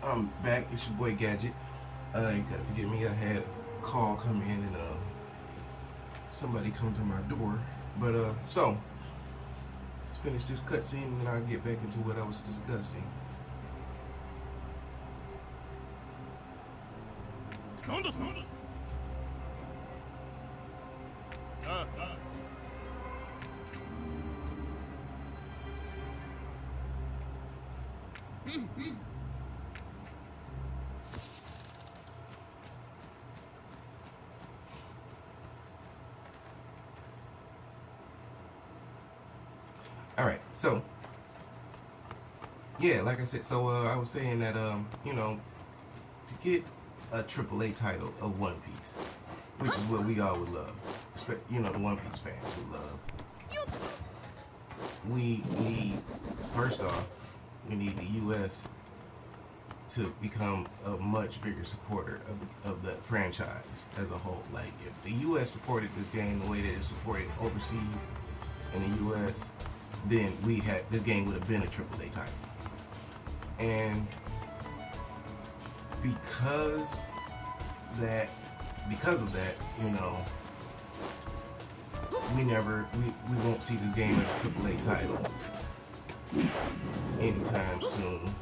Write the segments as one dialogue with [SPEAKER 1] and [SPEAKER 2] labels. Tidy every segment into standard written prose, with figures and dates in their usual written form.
[SPEAKER 1] I'm back. It's your boy Gadget. You gotta forgive me. I had a call come in and somebody come to my door. But so let's finish this cutscene and then I'll get back into what I was discussing. All right, so yeah, like I said, so I was saying that to get a AAA title of One Piece, which is what we all would love, the One Piece fans would love. We need, first off, we need the U.S. to become a much bigger supporter of the franchise as a whole. Like, if the U.S. supported this game the way that it's supported overseas in the U.S., then this game would have been a AAA title. And because of that, we won't see this game as a AAA title anytime soon.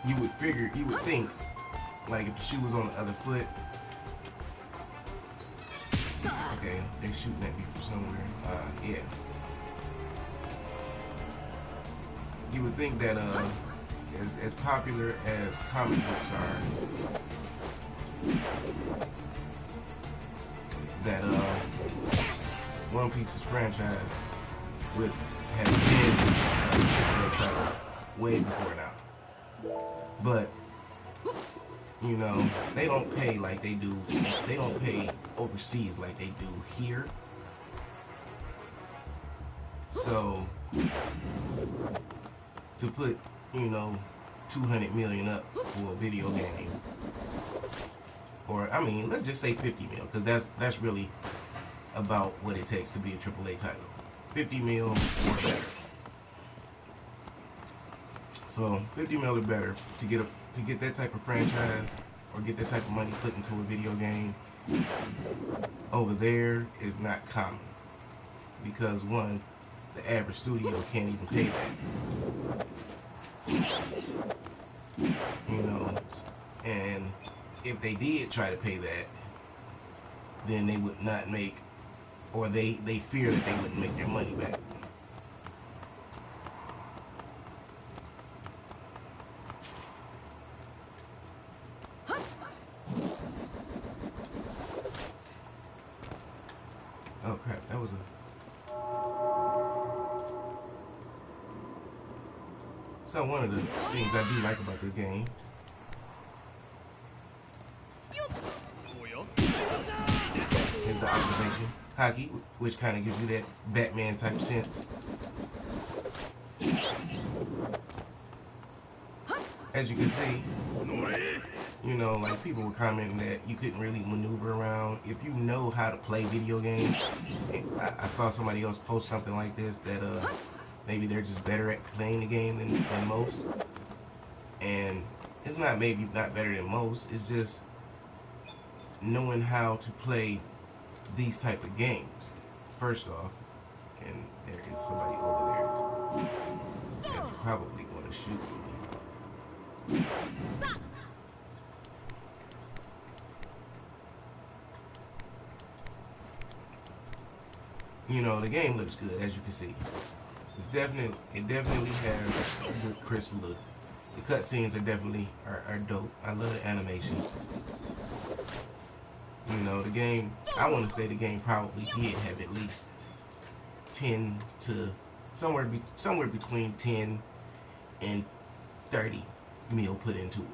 [SPEAKER 1] You would think, like, if the shoe was on the other foot. Okay, they're shooting at me from somewhere. Yeah. You would think that as popular as comic books are, that One Piece's franchise would have been way before now. But they don't pay like they do. They don't pay overseas like they do here. So to put 200 million up for a video game, or I mean, let's just say 50 mil, because that's really about what it takes to be a AAA title. 50 mil or better. So 50 mil or better to get that type of franchise or get that type of money put into a video game over there is not common, because one, the average studio can't even pay that. And if they did try to pay that, then they would not make, or they fear that they wouldn't make their money back. Oh crap, that was a... So one of the things I do like about this game is the observation hockey, which kind of gives you that Batman type sense. As you can see, like, people were commenting that you couldn't really maneuver around if you know how to play video games. I saw somebody else post something like this, that maybe they're just better at playing the game than most. And it's not maybe not better than most, it's just knowing how to play these type of games, first off. And there is somebody over there that's probably going to shoot me. The game looks good, as you can see. It definitely has a good crisp look. The cutscenes are dope. I love the animation. The game, I want to say the game probably did have at least 10 to somewhere between 10 and 30 mil put into it.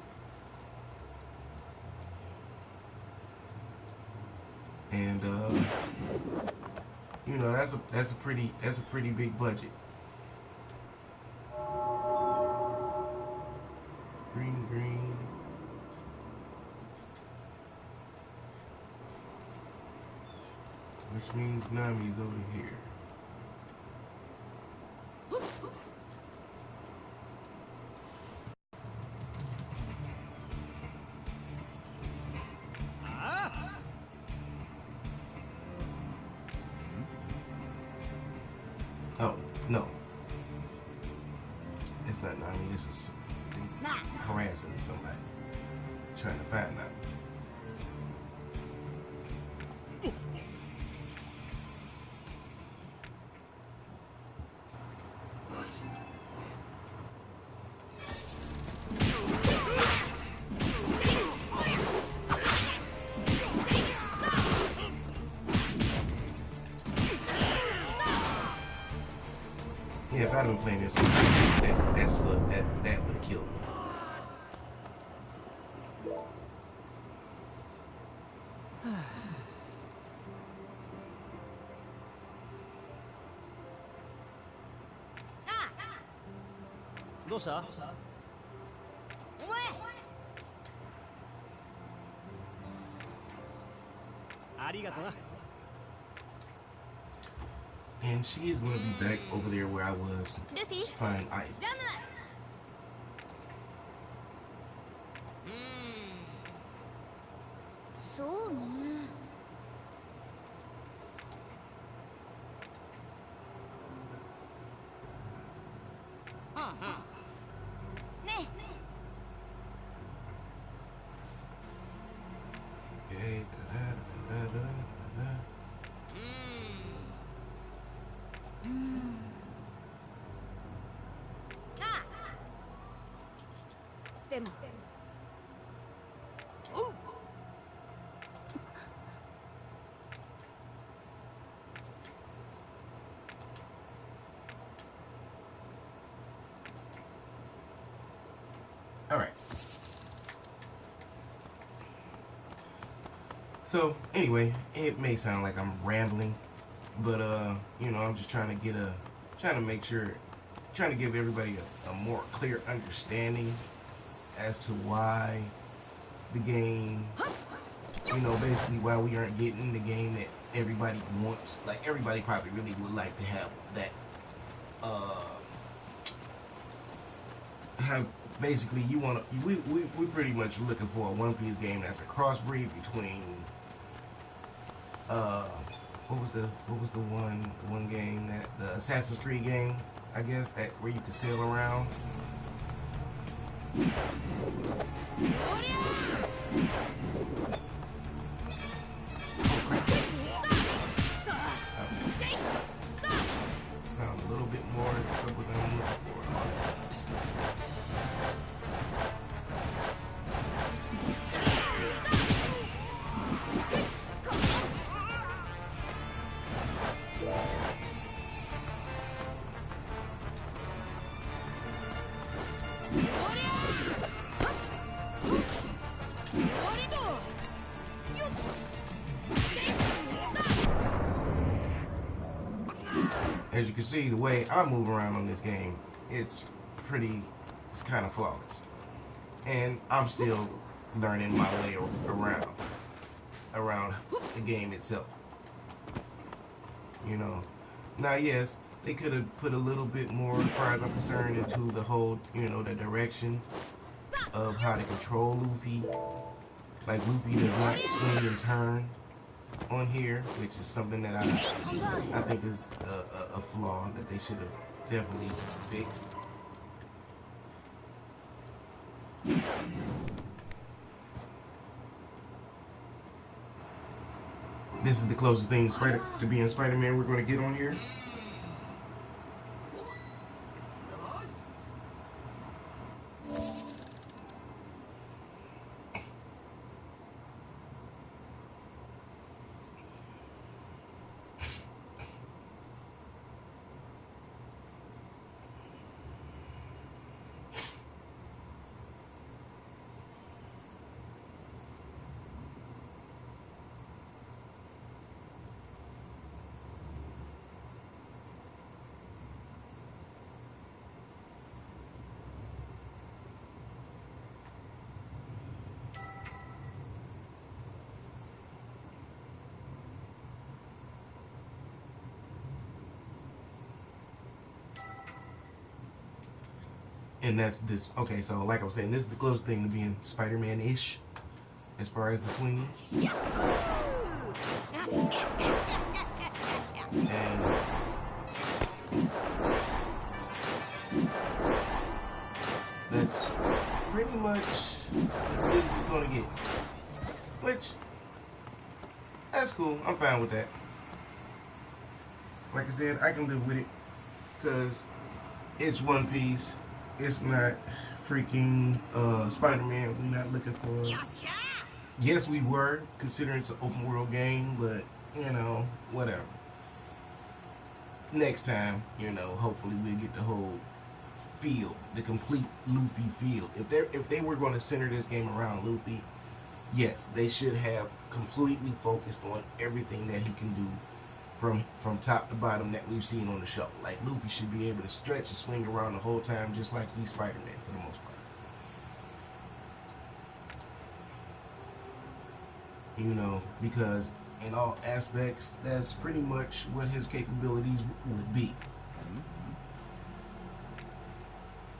[SPEAKER 1] And that's a pretty big budget. Green. Which means Nami's over here. No. It's not Nami. This is harassing somebody. Trying to find Nami. Yeah, if I'd been playing this, that would have killed me. And she is going to be back over there where I was to find ice. Okay. All right. So anyway, it may sound like I'm rambling, but you know, I'm just trying to give everybody a more clear understanding as to why the game, you know, basically why we aren't getting the game that everybody wants. Like everybody probably really would like to have that, have basically we pretty much looking for a One Piece game that's a crossbreed between what was the one game that the Assassin's Creed game, I guess, that where you could sail around. Found a little bit more trouble than I'm looking for. As you can see, the way I move around on this game, it's kind of flawless. And I'm still learning my way around the game itself. You know, now yes, they could have put a little bit more, as far as I'm concerned, into the whole, you know, the direction of how to control Luffy. Like Luffy does not swing and turn on here, which is something that I think is a flaw that they should have definitely fixed. This is the closest thing to being Spider-Man we're going to get on here. And that's this. Okay, so like I was saying, this is the closest thing to being Spider-Man-ish as far as the swinging. And That's pretty much as good as it's gonna get. Which, that's cool. I'm fine with that. Like I said, I can live with it because it's One Piece. It's not freaking Spider-Man. We're not looking for. Yes, we were considering it's an open world game, but you know, whatever. Next time, you know, hopefully we'll get the whole feel, the complete Luffy feel. If they were going to center this game around Luffy, yes, they should have completely focused on everything that he can do from top to bottom that we've seen on the show. Like Luffy should be able to stretch and swing around the whole time, just like he's Spider-Man for the most part. You know, because in all aspects, that's pretty much what his capabilities would be.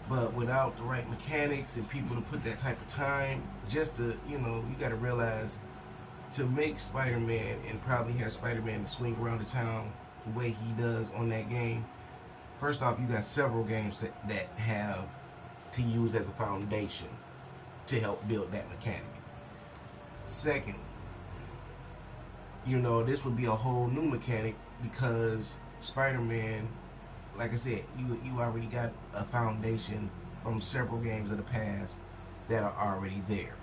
[SPEAKER 1] But without the right mechanics and people to put that type of time, just to, you know, you got to realize to make Spider-Man and probably have Spider-Man to swing around the town the way he does on that game. First off, you got several games that have to use as a foundation to help build that mechanic. Second, you know, this would be a whole new mechanic because Spider-Man, like I said, you already got a foundation from several games of the past that are already there.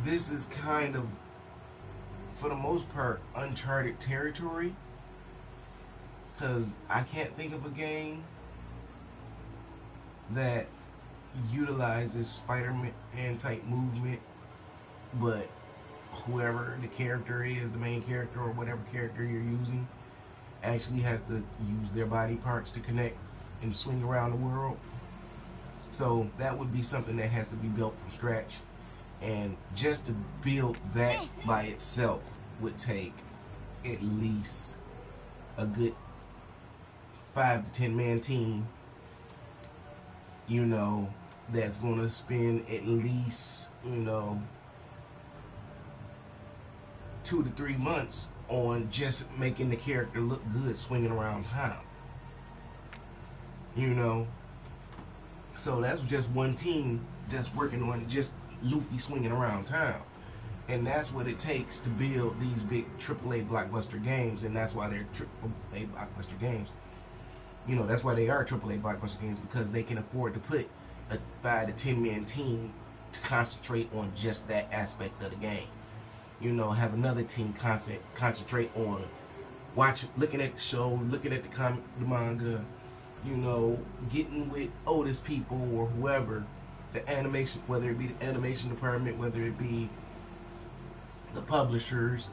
[SPEAKER 1] This is kind of, for the most part, uncharted territory because I can't think of a game that utilizes Spider-Man type movement, but whoever the character is, the main character or whatever character you're using, actually has to use their body parts to connect and swing around the world. So that would be something that has to be built from scratch. And just to build that by itself would take at least a good 5 to 10 man team, you know, that's going to spend at least, you know, 2 to 3 months on just making the character look good swinging around town. You know, so that's just one team just working on just Luffy swinging around town. And that's what it takes to build these big AAA blockbuster games, and that's why they're AAA blockbuster games. You know, that's why they are AAA blockbuster games, because they can afford to put a 5 to 10 man team to concentrate on just that aspect of the game. You know, have another team concentrate on looking at the show, looking at the manga, you know, getting with Otis people or whoever, the animation, whether it be the animation department, whether it be the publishers,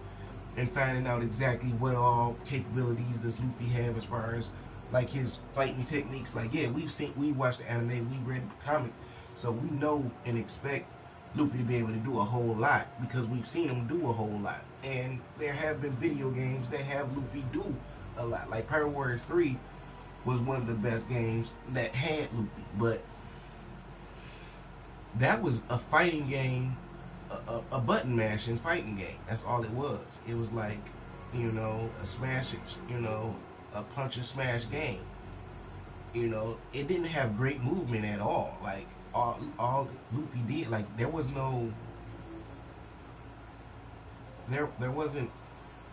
[SPEAKER 1] and finding out exactly what all capabilities does Luffy have as far as like his fighting techniques. Like, yeah, we watched the anime, we read the comic, so we know and expect Luffy to be able to do a whole lot because we've seen him do a whole lot. And there have been video games that have Luffy do a lot. Like Pirate Warriors 3 was one of the best games that had Luffy, but that was a fighting game, a button mashing fighting game. That's all it was. It was like, you know, a punch and smash game. You know, it didn't have great movement at all. Like all Luffy did, like there wasn't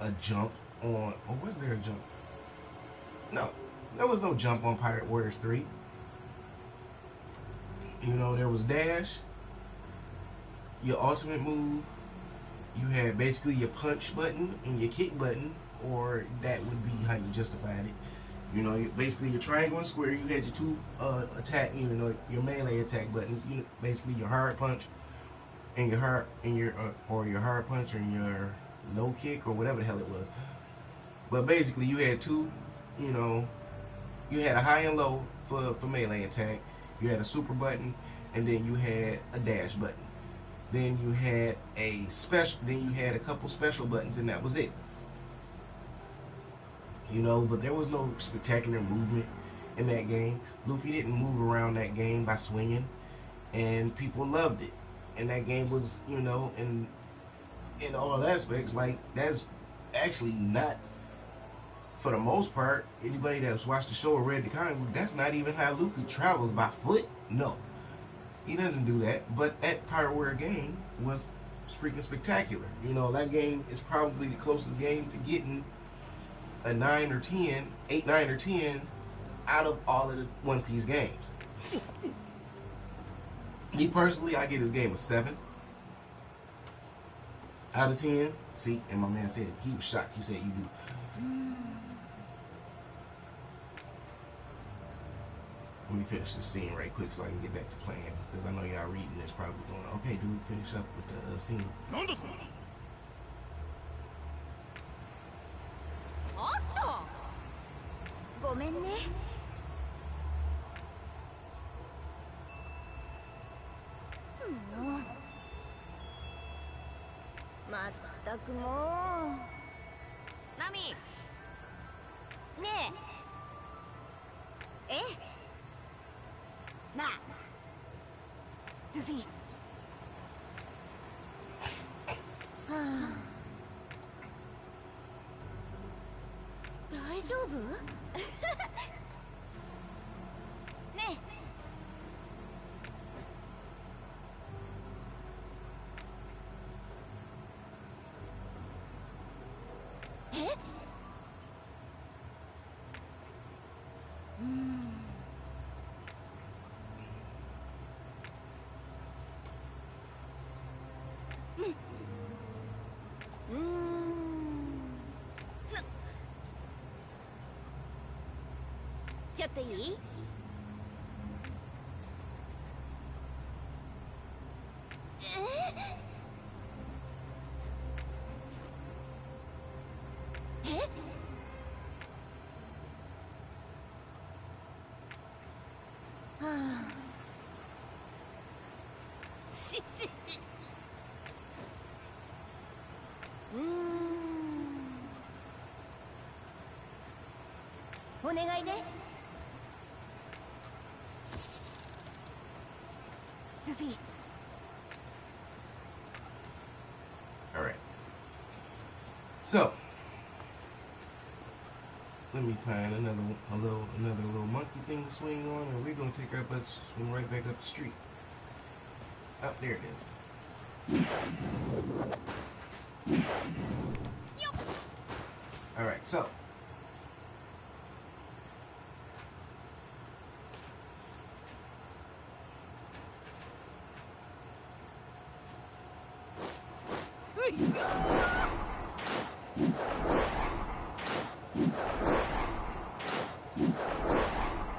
[SPEAKER 1] a jump on, or was there a jump? No, there was no jump on Pirate Warriors 3. You know, there was dash, your ultimate move, you had basically your punch button and your kick button, or that would be how you justified it. You know, basically your triangle and square, you had your two attack, you know, your melee attack buttons. You know, basically your hard punch and your hard punch and your low kick or whatever the hell it was. But basically you had two, you know, you had a high and low for melee attack. You had a super button, and then you had a dash button. Then you had a couple special buttons, and that was it. You know, but there was no spectacular movement in that game. Luffy didn't move around that game by swinging, and people loved it. And that game was, you know, in all aspects, like, that's actually not for the most part, anybody that's watched the show or read the comic book, that's not even how Luffy travels, by foot. No, he doesn't do that. But that Pirate Warrior game was freaking spectacular. You know, that game is probably the closest game to getting a 9 or 10, 8, 9, or 10 out of all of the One Piece games. Me personally, I give this game a 7 out of 10. See, and my man said he was shocked. He said, "You do." Let me finish this scene right quick so I can get back to playing, because I know y'all reading this probably going, okay, dude, finish up with the scene.
[SPEAKER 2] Nami! Ne! Eh? Na! Luffy! 大丈夫？ねえ。え？ちょっといい？え？はあ。し。お願いね。ルフィ。
[SPEAKER 1] All right. So let me find another little monkey thing to swing on, and we're gonna take our bus, swing right back up the street. Up there it is. All right, so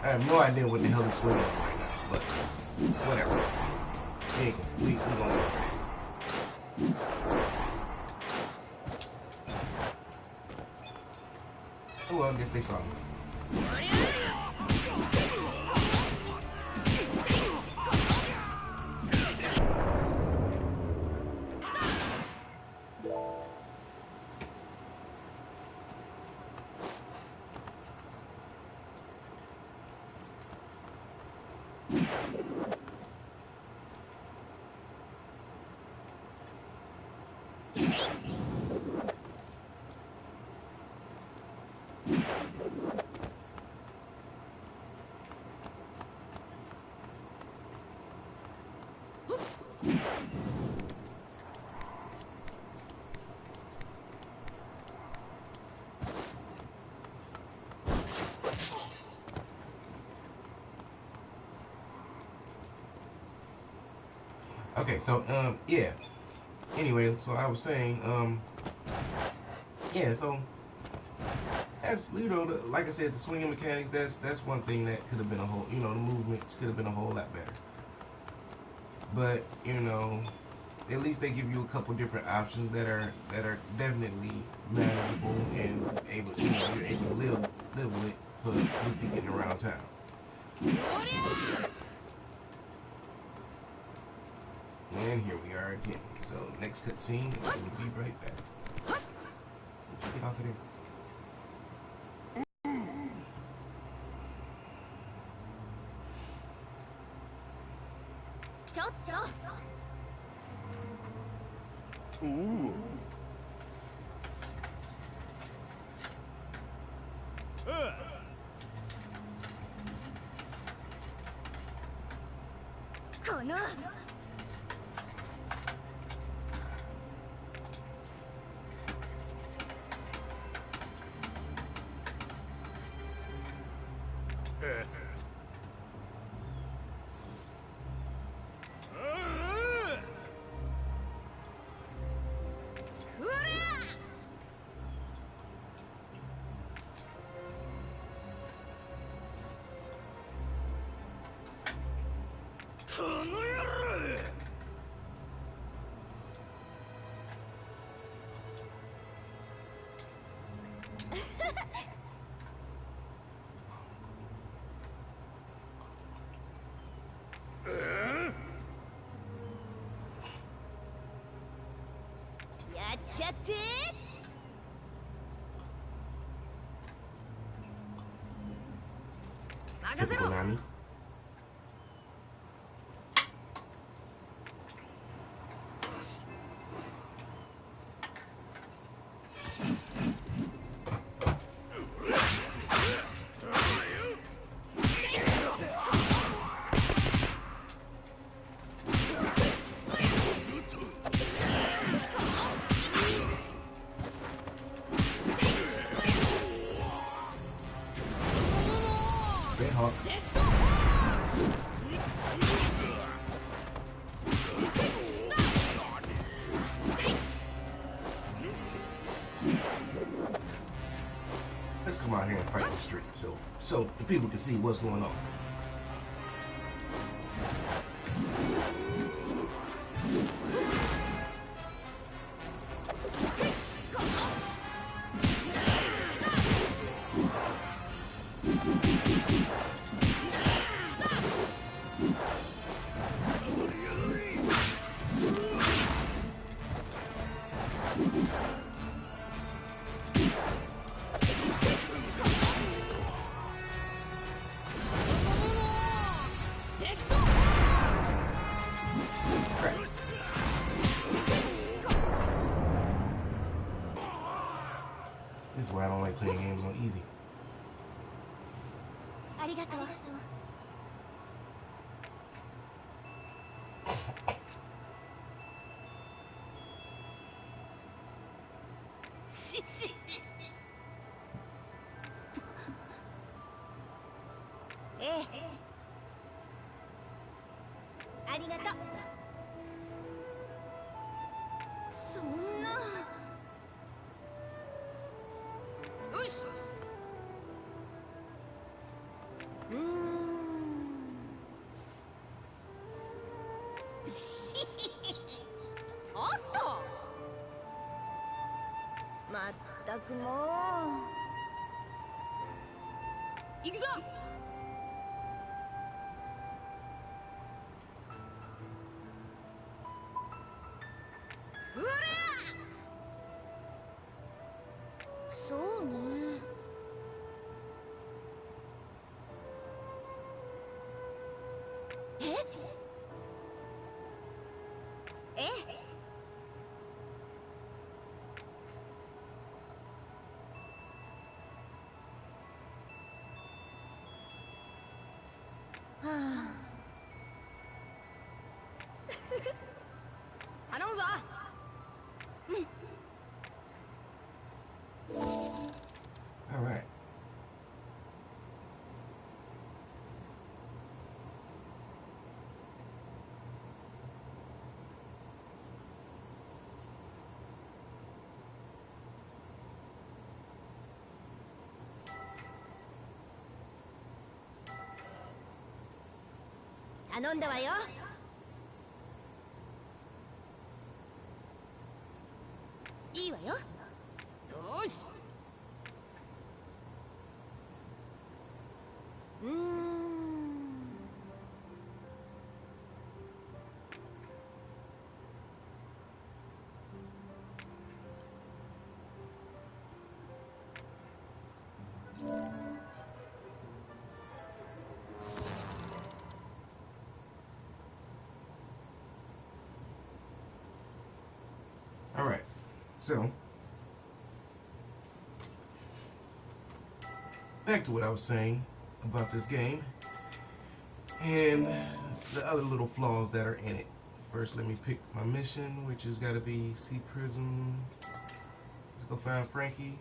[SPEAKER 1] I have no idea what the hell he's swinging on right now, but whatever. We gonna go. Oh, well, I guess they saw me. Okay, so yeah. Anyway, so I was saying, yeah, so that's, you know, like I said, the swinging mechanics. That's one thing that could have been a whole, you know, the movements could have been a whole lot better. But you know, at least they give you a couple different options that are definitely manageable and able, you know, you're able to live with it for Luffy getting around town. And here we are again. So next cutscene, we'll be right back. Get off of there.
[SPEAKER 2] このやっちゃって任せろ。
[SPEAKER 1] Typical Nami. Red Hawk. Let's come out here and fight the street so the people can see what's going on. This is why I don't like playing games on easy.
[SPEAKER 2] ありがとう。ええ。ありがとう。そんな。よし。おっと。まったくもう。行くぞ。うわら。そうね。え？え？はあ。頼むぞ。
[SPEAKER 1] All right.
[SPEAKER 2] 頼んだわよ。いいわよ。よし。
[SPEAKER 1] All right. So, back to what I was saying about this game. And the other little flaws that are in it. First, let me pick my mission, which has got to be Sea Prism. Let's go find Frankie.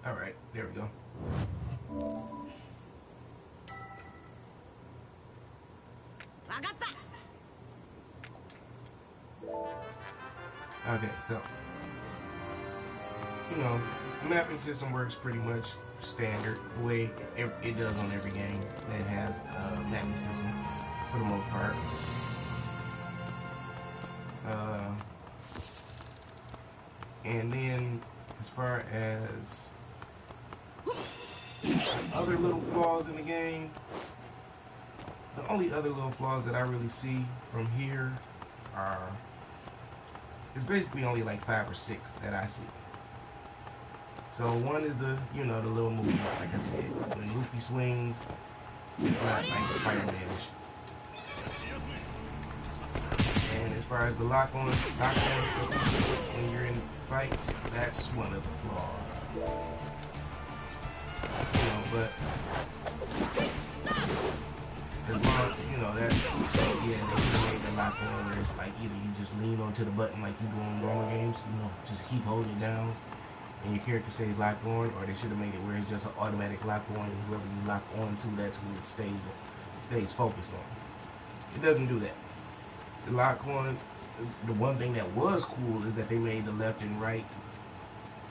[SPEAKER 1] All right, there we go. Okay, so, you know, the mapping system works pretty much standard, the way it does on every game that has a mapping system, for the most part. And then, as far as other little flaws in the game, the only other little flaws that I really see from here are, it's basically only like 5 or 6 that I see. So one is the, you know, the little movement, like I said, when Luffy swings, it's not like Spider-Man-ish. And as far as the lock on when you're in fights, that's one of the flaws. You know, but as long, you know, that, so yeah, they should have made the lock on where it's like either you just lean onto the button like you do in normal games, you know, just keep holding it down and your character stays locked on, or they should have made it where it's just an automatic lock on, and whoever you lock on to, that's who it stays focused on. It doesn't do that. The lock on, the one thing that was cool is that they made the left and right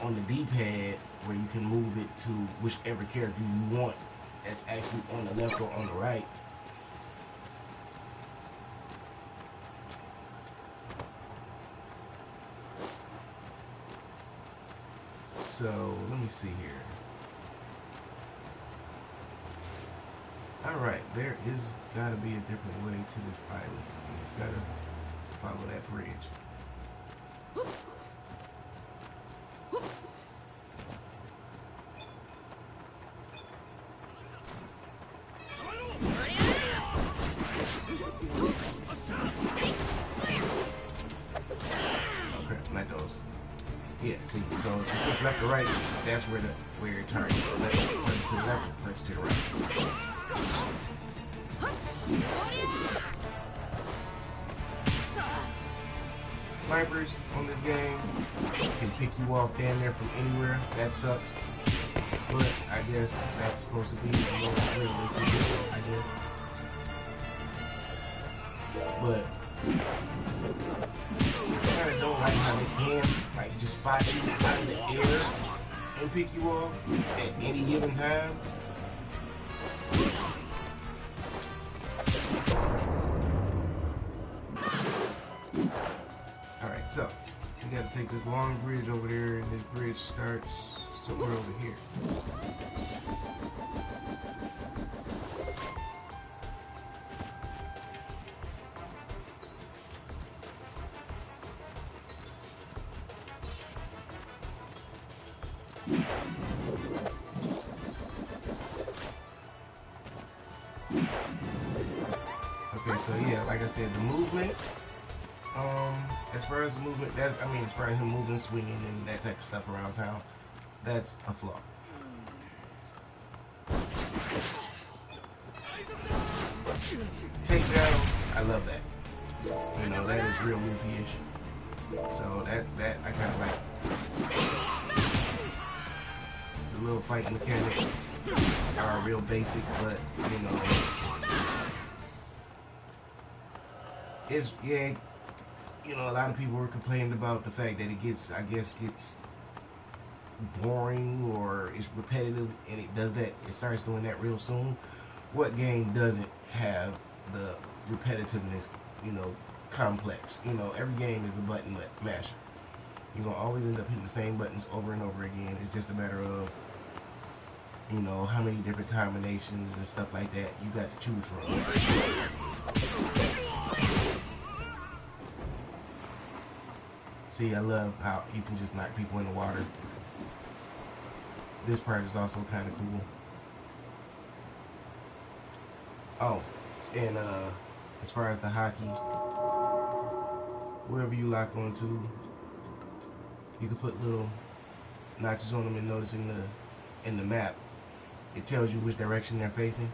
[SPEAKER 1] on the D-pad where you can move it to whichever character you want that's actually on the left or on the right. So, let me see here. Alright, there is gotta be a different way to this island. It's gotta follow that bridge. Okay, like those. Yeah, see, so if you left or right, that's where it turns. Left to the left, left to the right. Snipers on this game can pick you off damn near from anywhere. That sucks. But I guess that's supposed to be a more realistic, I guess. But I kind of don't like how they can like just spot you out of the air and pick you off at any given time. Alright, so we gotta take this long bridge over there, and this bridge starts somewhere over here. Okay, so yeah, like I said, the movement, as far as the movement, as far as him moving, swinging, and that type of stuff around town, that's a flaw. Takedown, I love that. You know, that is real Luffy-ish. So that I kind of like. The little fight mechanics are real basic, but you know, it's, yeah, you know, a lot of people were complaining about the fact that it gets, I guess, gets boring or it's repetitive, and it does that. It starts doing that real soon. What game doesn't have the repetitiveness, you know, complex? You know, every game is a button masher. You're gonna always end up hitting the same buttons over and over again. It's just a matter of, you know, how many different combinations and stuff like that you got to choose from. See, I love how you can just knock people in the water. This part is also kind of cool. Oh, and as far as the hockey, wherever you lock onto, You can put little notches on them and notice in the map, it tells you which direction they're facing.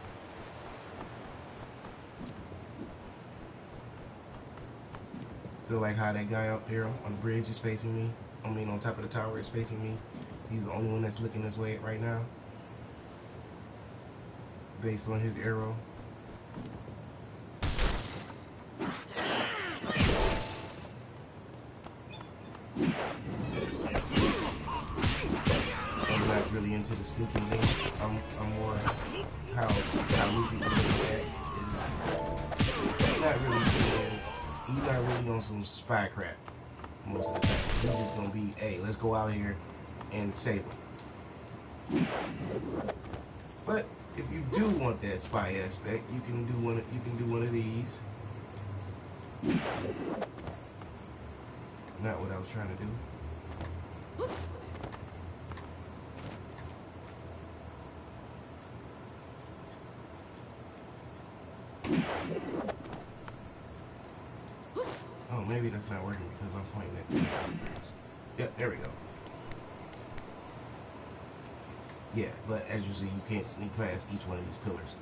[SPEAKER 1] So like how that guy up there on the bridge is facing me, I mean on top of the tower is facing me. He's the only one that's looking this way right now, based on his arrow. I'm not really into the sneaking thing. I'm more how Luffy looks at is he's not really on some spy crap most of the time. He's just gonna be, hey, let's go out here and save him. But if you do want that spy aspect, you can do one of these. Not what I was trying to do. Oh, maybe that's not working because I'm pointing at. Yep, there we go. Yeah, but as you see, you can't sneak past each one of these pillars.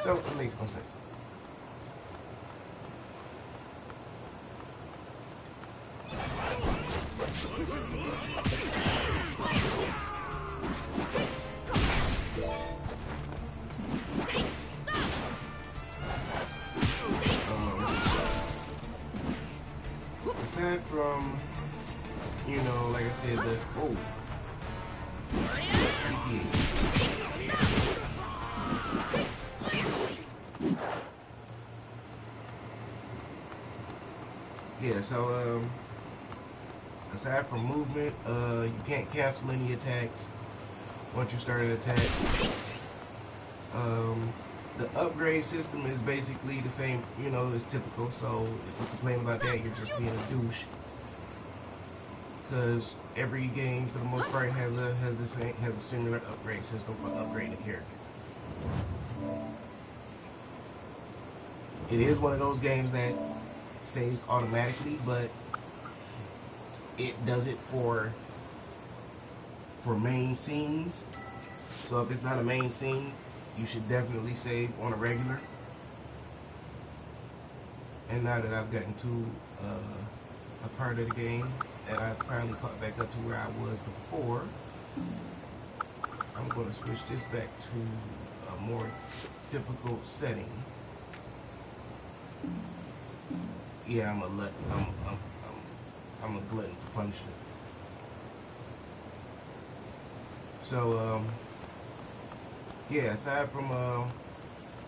[SPEAKER 1] So it makes no sense. Aside from, you know, like I said, the CPA. Yeah, so aside from movement, you can't cancel any attacks once you start an attack. The upgrade system is basically the same, you know, it's typical. So if you complain about that, you're just being a douche. Because every game, for the most part, has a similar upgrade system for upgrading the character. It is one of those games that saves automatically, but it does it for main scenes. So if it's not a main scene, you should definitely save on a regular. And now that I've gotten to a part of the game that I finally caught back up to where I was before, I'm going to switch this back to a more difficult setting. Yeah, I'm a glutton for punishment. So yeah, aside from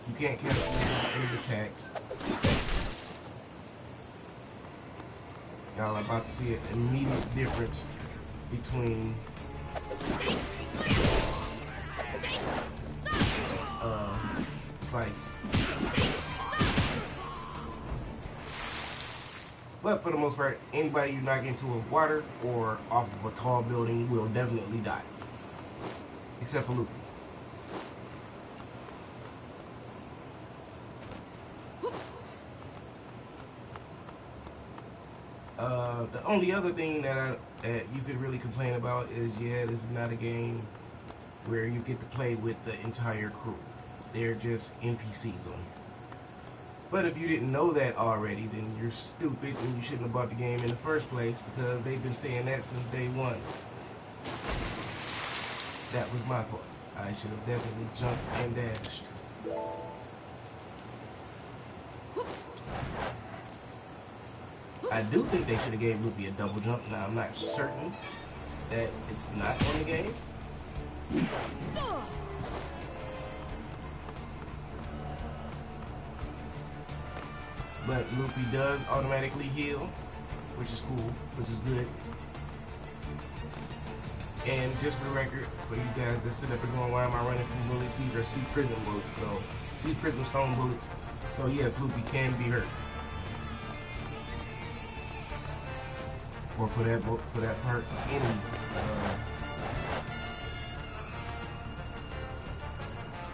[SPEAKER 1] you can't cancel any attacks. Y'all are about to see an immediate difference between fights. But for the most part, anybody you knock into a water or off of a tall building will definitely die. Except for Luffy. The only other thing that you could really complain about is, yeah, this is not a game where you get to play with the entire crew. They're just NPCs on here. But if you didn't know that already, then you're stupid and you shouldn't have bought the game in the first place, because they've been saying that since day one. That was my fault. I should have definitely jumped and dashed. I do think they should have gave Luffy a double jump. Now, I'm not certain that it's not on the game. But Luffy does automatically heal, which is cool, which is good. And just for the record, for you guys that sit up and going, why am I running from bullets? These are Sea Prism bullets, so Sea Prism stone bullets. So yes, Luffy can be hurt. Or for that part, any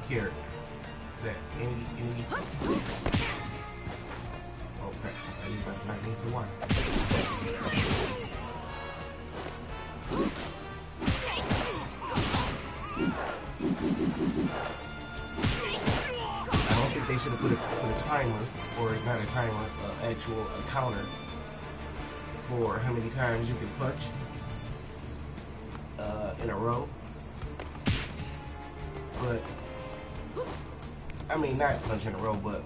[SPEAKER 1] character. That any oh crap, I need to knock into the water. put a timer, or not a timer, actual a counter for how many times you can punch in a row. But I mean, not punch in a row, but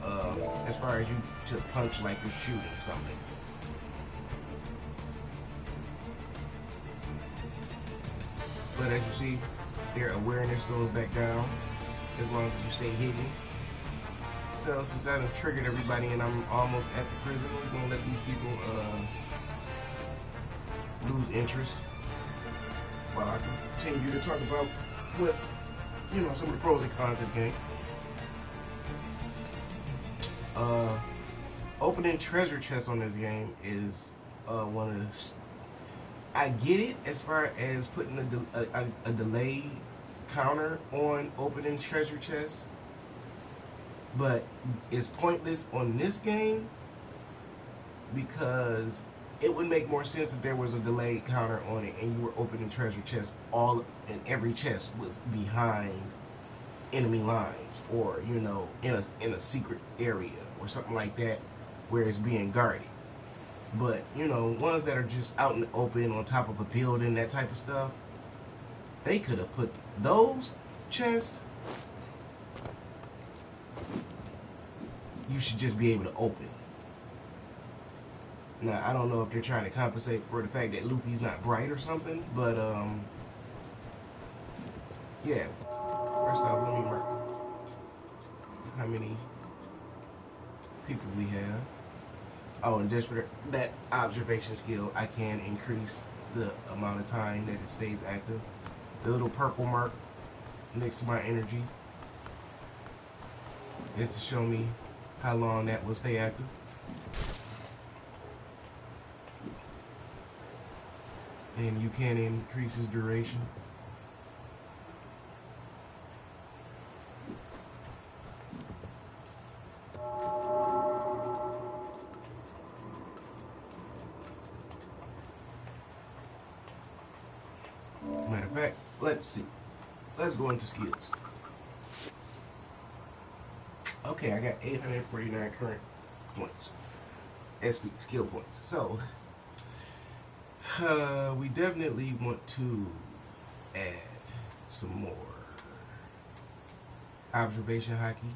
[SPEAKER 1] as far as you to punch like you're shooting something. But as you see, their awareness goes back down as long as you stay hidden. So since I done triggered everybody and I'm almost at the prison, we're gonna let these people lose interest while I continue to talk about what, you know, some of the pros and cons of the game. Opening treasure chests on this game is one of the. I get it as far as putting a delay counter on opening treasure chests, but it's pointless on this game because it would make more sense if there was a delayed counter on it and you were opening treasure chests and every chest was behind enemy lines, or you know, in a secret area or something like that where it's being guarded. But you know, ones that are just out in the open on top of a building, that type of stuff, they could have put those chests. You should just be able to open. Now I don't know if they're trying to compensate for the fact that Luffy's not bright or something, but yeah. First off, let me mark how many people we have. Oh, and just for that observation skill, I can increase the amount of time that it stays active. The little purple mark next to my energy is to show me how long that will stay active. And you can increase its duration. Matter of fact, let's see. Let's go into skills. Okay, I got 849 current points. SP skill points. So, we definitely want to add some more observation hockey.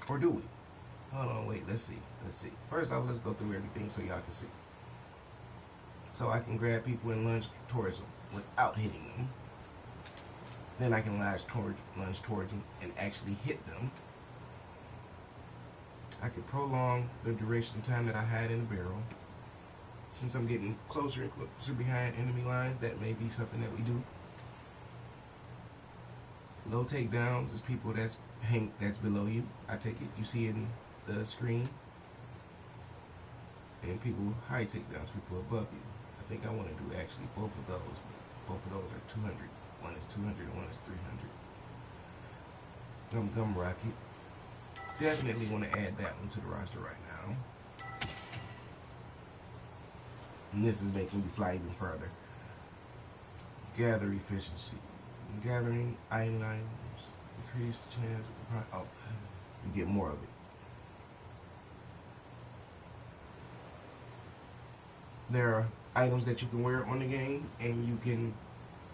[SPEAKER 1] Or do we? Hold on, wait, let's see. First off, let's go through everything so y'all can see. So I can grab people and lunge towards them without hitting them. Then I can lunge towards them and actually hit them. I could prolong the duration of time that I had in the barrel. Since I'm getting closer and closer behind enemy lines, that may be something that we do. Low takedowns is people that's below you. I take it. You see it in the screen. And people high takedowns, people above you. I think I want to do actually both of those. Both of those are 200. One is 200 and one is 300. Gum Rocket. Definitely want to add that one to the roster right now. And this is making you fly even further. Gather efficiency. Gathering items increase the chance of you get more of it. There are items that you can wear on the game, and you can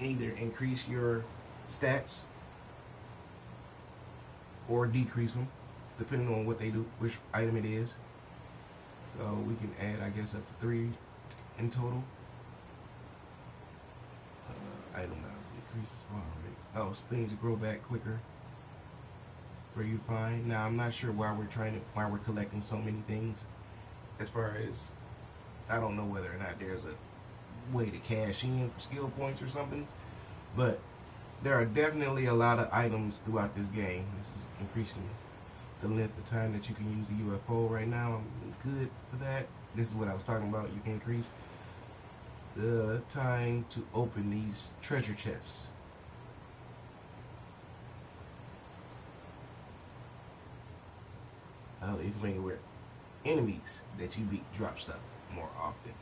[SPEAKER 1] either increase your stats or decrease them, depending on what they do, which item it is. So we can add, I guess, up to 3 in total. Item now decreases spawn rate. Oh, so things grow back quicker for you to find. Now I'm not sure why we're collecting so many things. As far as, I don't know whether or not there's a way to cash in for skill points or something, but there are definitely a lot of items throughout this game. This is increasing the length of time that you can use the UFO right now. I'm good for that. This is what I was talking about. You can increase the time to open these treasure chests. Oh, you can make it where enemies that you beat drop stuff more often,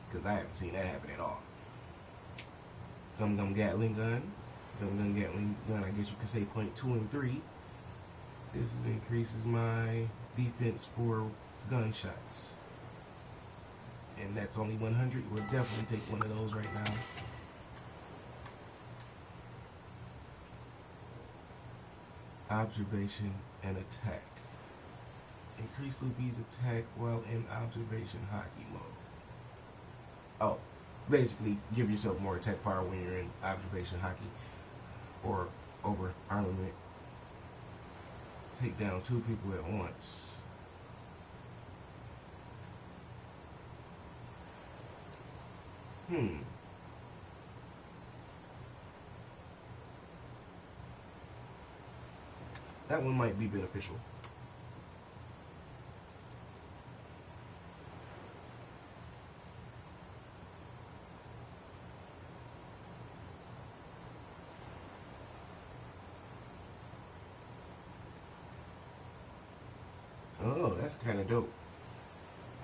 [SPEAKER 1] because I haven't seen that happen at all. Gum Gatling gun. Gun, Gatling gun, I guess you could say point 2 and 3. This increases my defense for gunshots. And that's only 100. We'll definitely take one of those right now. Observation and attack. Increase So-LivE's attack while in observation hockey mode. Oh, basically give yourself more attack power when you're in observation hockey or over armament. Take down 2 people at once. That one might be beneficial. Oh, that's kind of dope.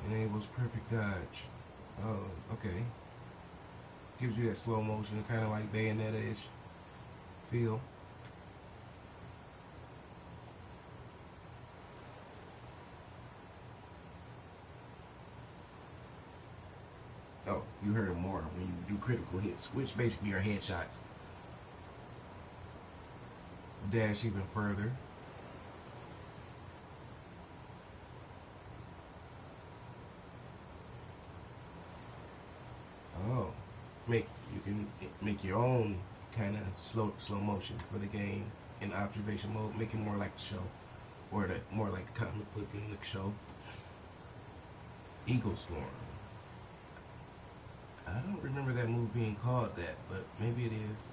[SPEAKER 1] Enables perfect dodge. Oh, okay. Gives you that slow motion, kind of like Bayonetta-ish feel. Oh, you heard more when you do critical hits, which basically are headshots. Dash even further. Oh, you can make your own kind of slow motion for the game in observation mode, make it more like the show, or more like the comic book in the show. Eagle Storm. I don't remember that move being called that, but maybe it is.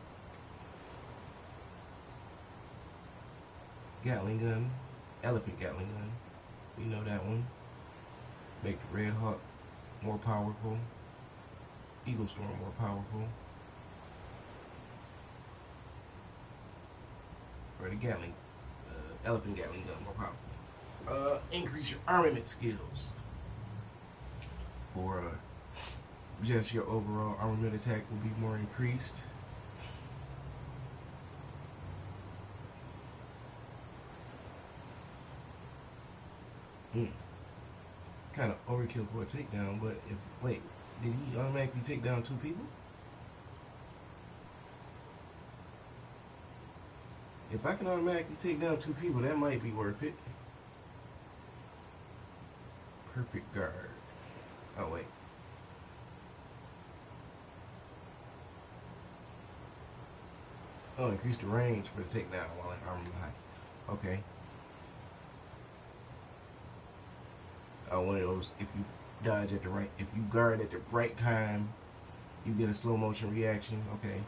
[SPEAKER 1] Gatling gun, elephant Gatling gun. We know that one. Make the Red Hawk more powerful. Eagle Storm more powerful. Or the Gatling, elephant Gatling gun more powerful. Increase your armament skills. For just your overall armament attack will be more increased. It's kind of overkill for a takedown, but wait, did he automatically take down 2 people? If I can automatically take down 2 people, that might be worth it. Perfect guard. Oh wait. Oh, increase the range for the takedown while in armament hockey. Okay. One of those, if you guard at the right time, you get a slow motion reaction. Okay.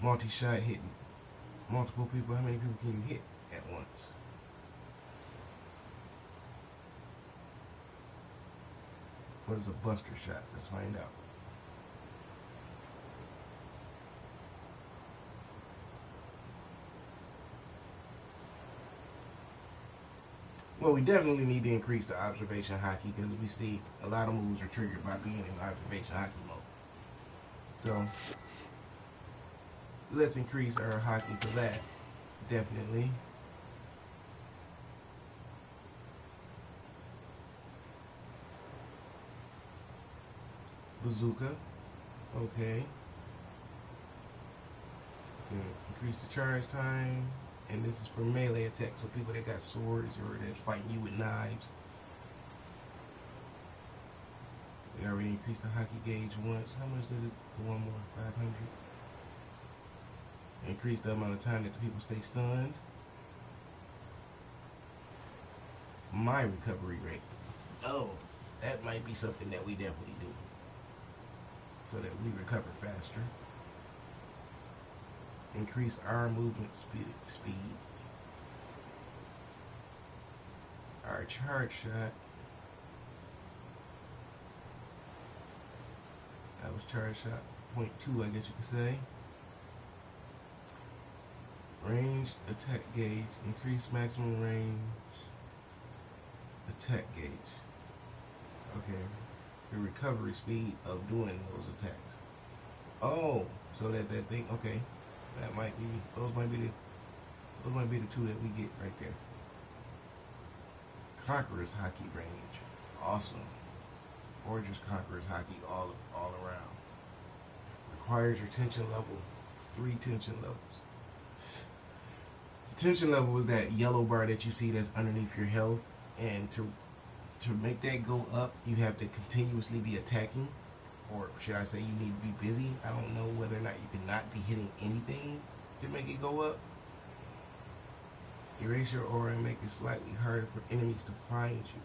[SPEAKER 1] Multi-shot hitting multiple people. How many people can you hit at once? What is a buster shot? Let's find out. Well, we definitely need to increase the observation hockey because we see a lot of moves are triggered by being in observation hockey mode. So let's increase our hockey for that. Definitely. Bazooka. Okay. Increase the charge time. And this is for melee attacks, so people that got swords or that's fighting you with knives. We already increased the hockey gauge once. How much does it for one more? 500. Increase the amount of time that the people stay stunned. My recovery rate. Oh, that might be something that we definitely do, so that we recover faster. Increase our movement speed. Our charge shot. That was charge shot 0.2, I guess you could say. Range attack gauge. Increase maximum range attack gauge. Okay. The recovery speed of doing those attacks. Oh, so that thing. Okay. That might be those might be the two that we get right there. Conqueror's hockey range, awesome. Gorgeous Conqueror's hockey all around. Requires your tension level, 3 tension levels. The tension level is that yellow bar that you see that's underneath your health, and to make that go up, you have to continuously be attacking, or should I say, you need to be busy. I don't know whether or not you can not be hitting anything to make it go up. Erase your aura and make it slightly harder for enemies to find you.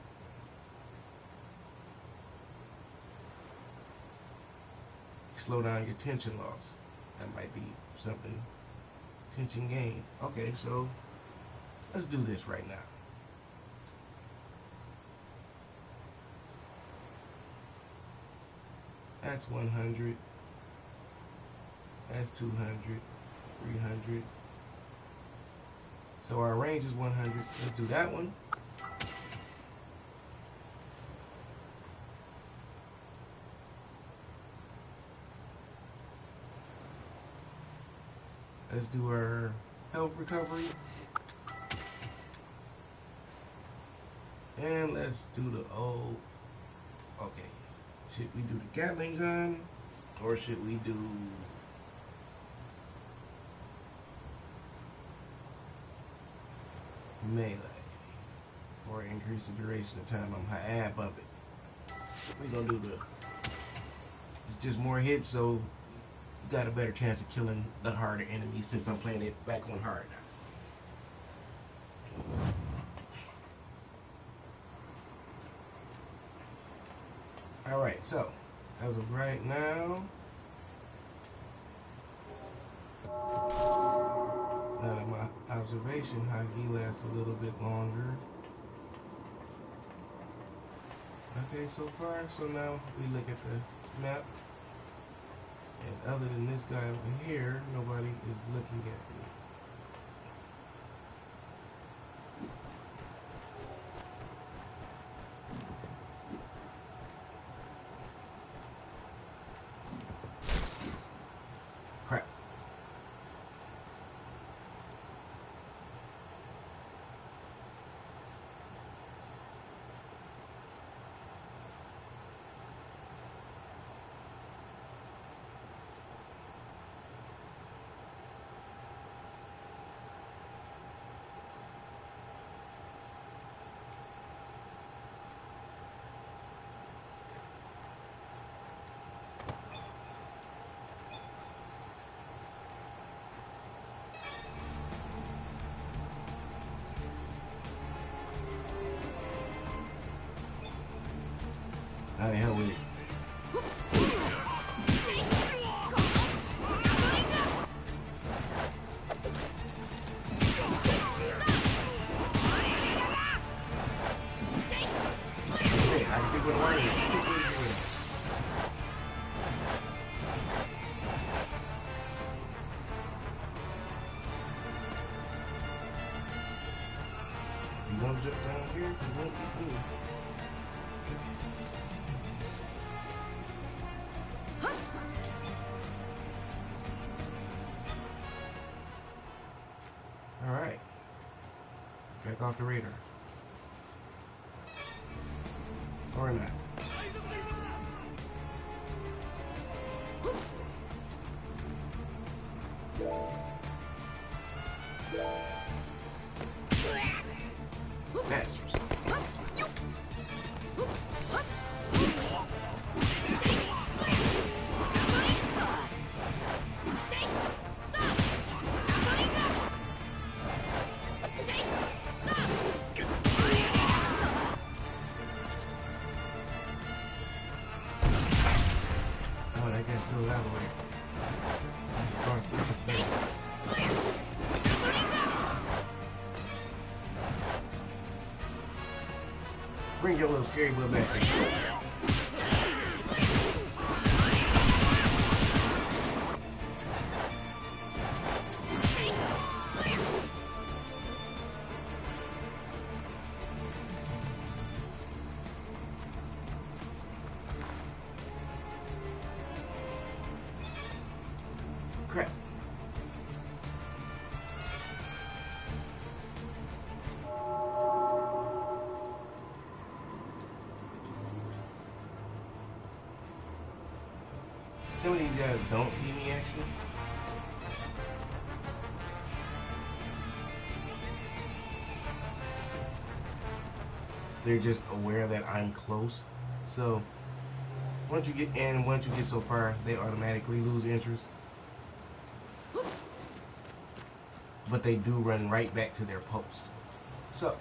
[SPEAKER 1] Slow down your tension loss. That might be something. Tension gain. Okay, so let's do this right now. That's 100. That's 200. That's 300. So our range is 100. Let's do that one. Let's do our health recovery. And let's do the old. Okay. Should we do the Gatling gun? Or should we do melee? Or increase the duration of time I'm high above it. We're gonna do it's just more hits, so you got a better chance of killing the harder enemies since I'm playing it back on hard now. Alright, so as of right now, now that my observation hockey lasts a little bit longer. Okay, so far, so now we look at the map, and other than this guy over here, nobody is looking at me. Crap. How the hell with it? Okay, I can pick what I want. You want to jump down here? You won't be good. Alright. Back off the radar. Or not. Bastards. Oh, that guy's still that way. Bring your little scary wheel back here. Crap. Some of these guys don't see me actually. They're just aware that I'm close. So once you get so far, they automatically lose interest. But they do run right back to their post. So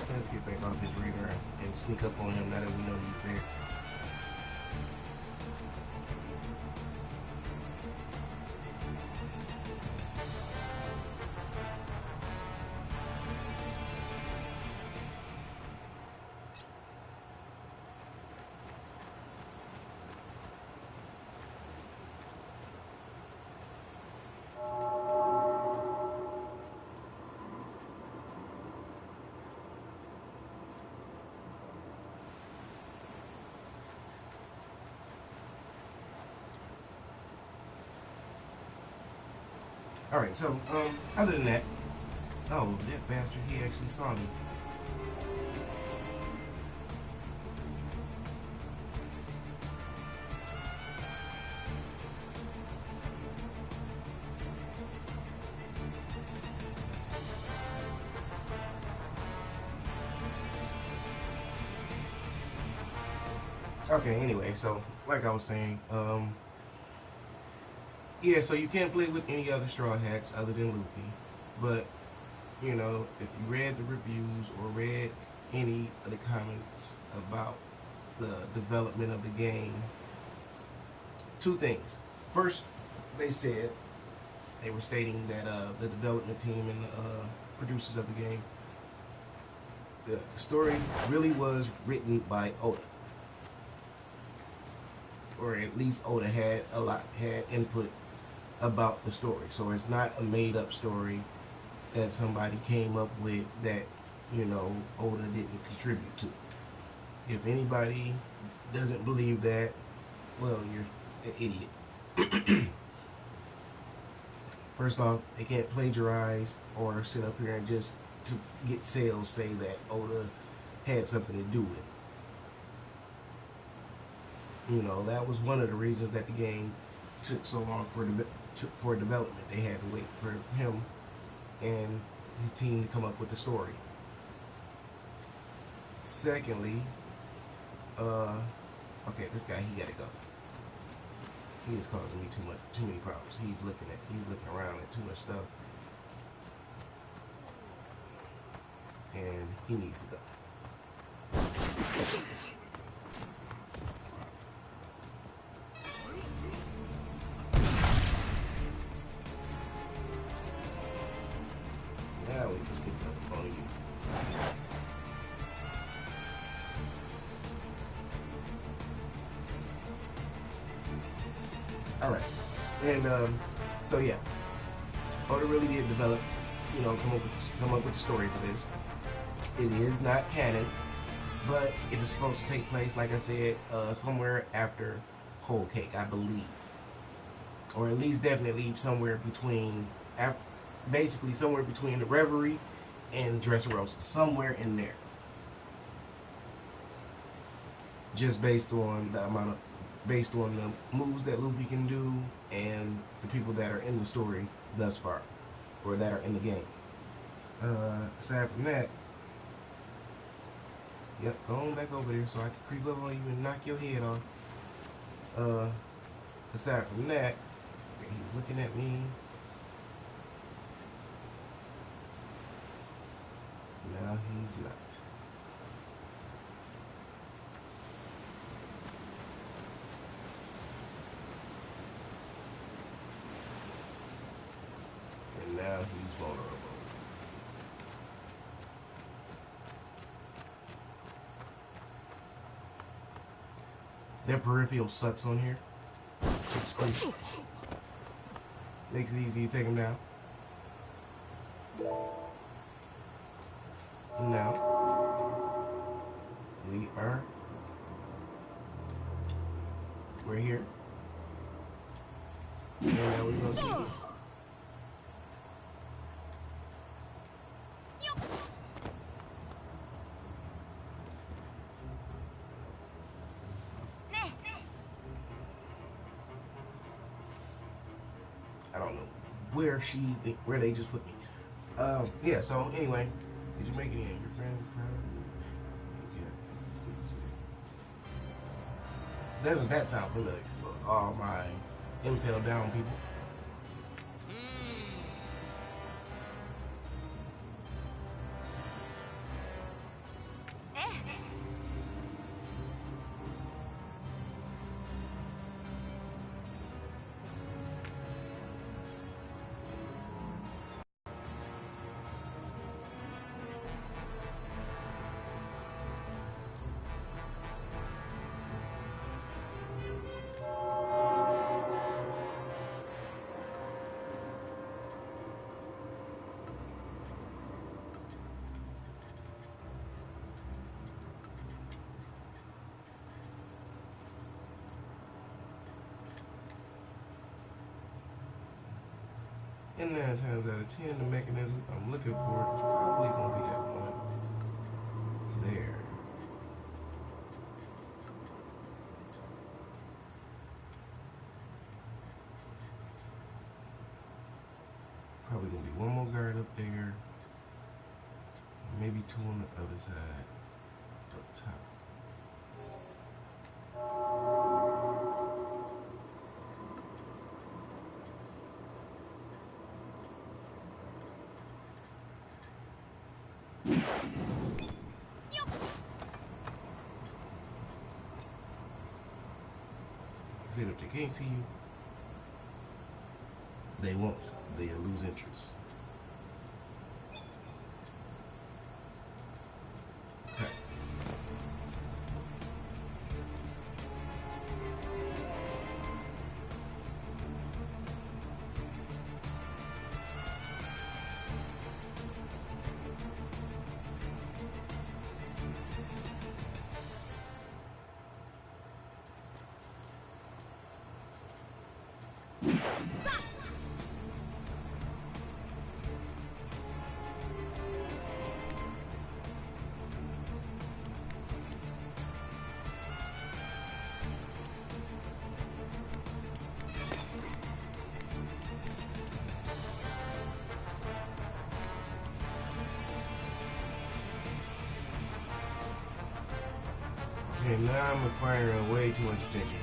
[SPEAKER 1] let's get back off his radar and sneak up on him now that we know he's there. Alright, so, other than that, oh, that bastard, he actually saw me. Okay, anyway, so, like I was saying, yeah, so you can't play with any other Straw Hats other than Luffy, but, you know, if you read the reviews or read any of the comments about the development of the game, two things. First, they said, they were stating that the development team and the producers of the game, the story really was written by Oda. Or at least Oda had input about the story. So it's not a made-up story that somebody came up with that, you know, Oda didn't contribute to. If anybody doesn't believe that, well, you're an idiot. First off, they can't plagiarize or sit up here and just to get sales say that Oda had something to do with it. You know, that was one of the reasons that the game took so long for development. They had to wait for him and his team to come up with the story. Secondly, okay, this guy, he gotta go. He is causing me too many problems. He's looking around at too much stuff, and he needs to go. Now we can sneak up on you. Alright. And so yeah. Oda really did develop, you know, come up with the story for this. It is not canon, but it is supposed to take place, like I said, somewhere after Whole Cake, I believe. Or at least definitely somewhere between basically somewhere between the Reverie and Dressrosa, somewhere in there. Just based on the moves that Luffy can do and the people that are in the story thus far, or that are in the game. Aside from that, yep, go on back over there so I can creep up on you and knock your head off. Aside from that, he's looking at me. Now he's not. And now he's vulnerable. Their peripheral sucks on here. Makes it easy to take him down. Now we're here. And now we're gonna see. I don't know where they just put me. Yeah. So anyway, did you make any of your friends proud? Yeah. Doesn't that sound familiar for all my impel down people? And 9 times out of 10, the mechanism I'm looking for is probably going to be that one there. Probably going to be one more guard up there. Maybe 2 on the other side. Up top. See, if they can't see you, they won't. They'll lose interest. Okay. Okay, now I'm acquiring way too much attention.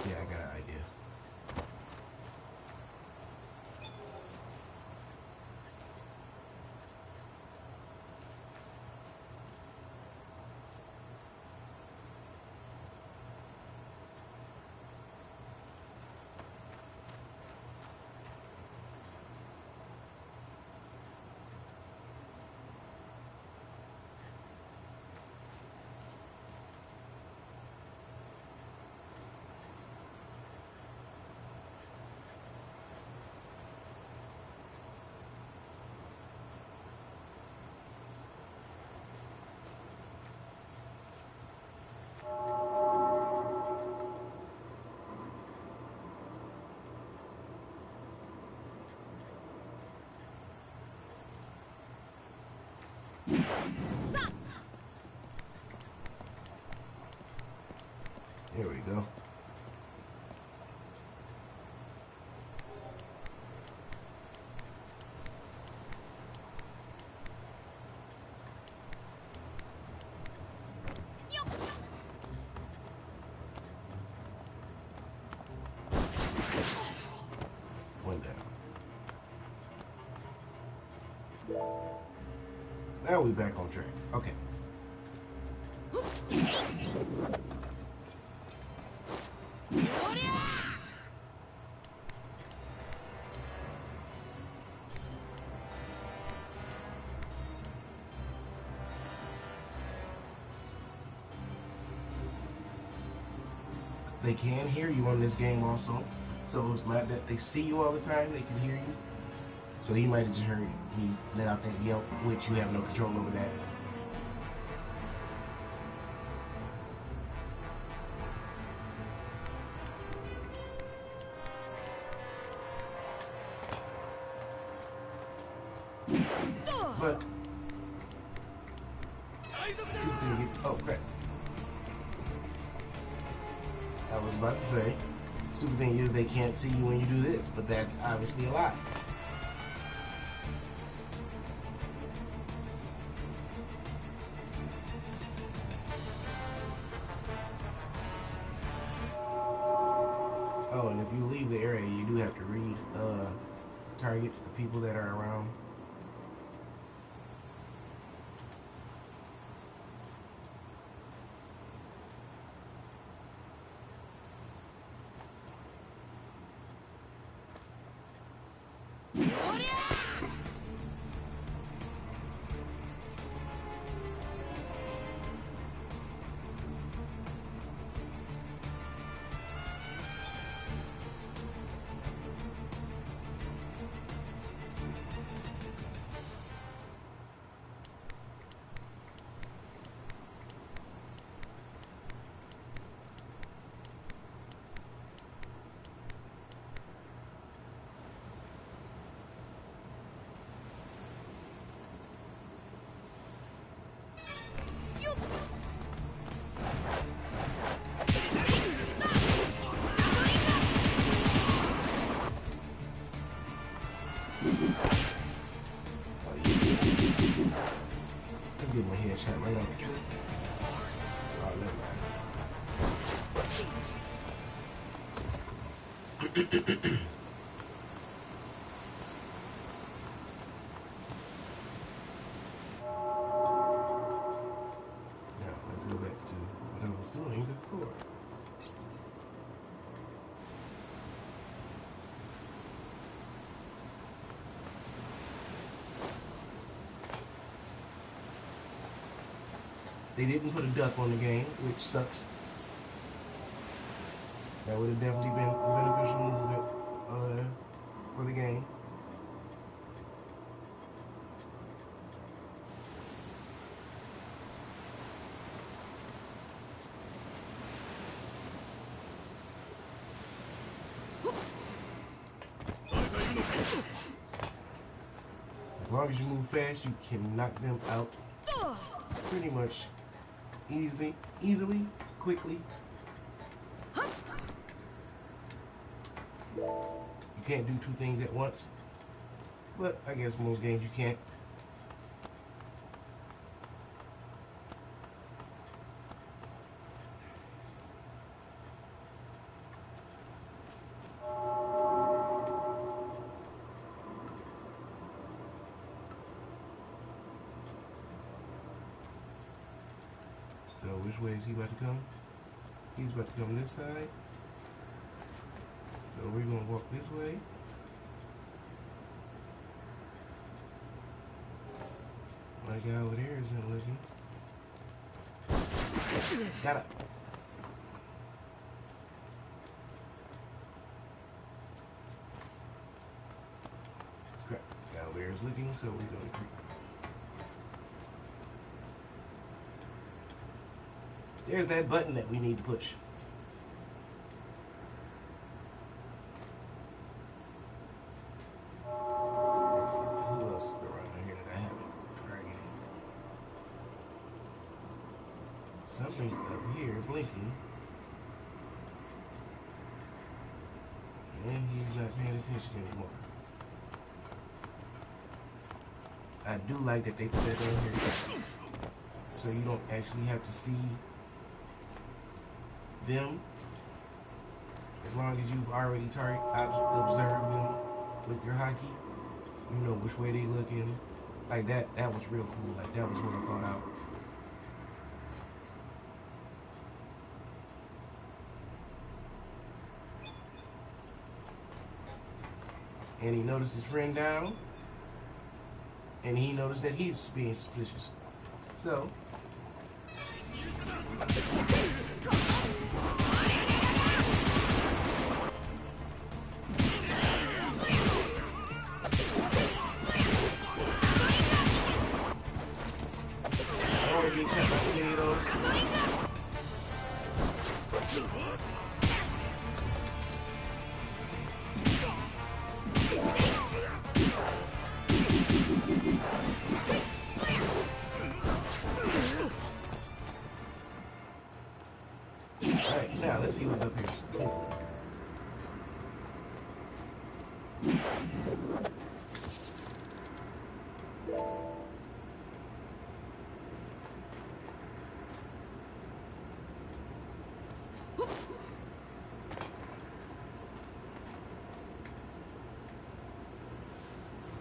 [SPEAKER 1] Yeah, I got an idea. Here we go. Now we back on track. Okay. They can hear you on this game also. So it's not that they see you all the time, they can hear you. So he might have just heard me let out that yelp, which you have no control over that. But oh crap. I was about to say, stupid thing is they can't see you when you do this, but that's obviously a lie. Oh, and if you leave the area, you do have to read target the people that are around. Let's get my headshot right on the tree. Oh, never mind. Now, let's go back to what I was doing before. They didn't put a duck on the game, which sucks. That would have definitely been a beneficial movement for the game. As long as you move fast, you can knock them out pretty much easily, quickly. You can't do two things at once, but I guess most games you can't. So which way is he about to come? He's about to come this side. So we're gonna walk this way. My guy over there isn't looking. Got it. Crap. Guy over there is looking, so we're gonna creep. There's that button that we need to push. Let's see, who else is around here that I haven't targeted? Something's up here blinking. And he's not paying attention anymore. I do like that they put that in here so you don't actually have to see them. As long as you've already observed them with your hockey, you know which way they looking, Like that was real cool. Like that was well thought out. And he noticed his friend down, and he noticed that he's being suspicious. So I don't want to get shot by any of those. Alright, now let's see what's up here.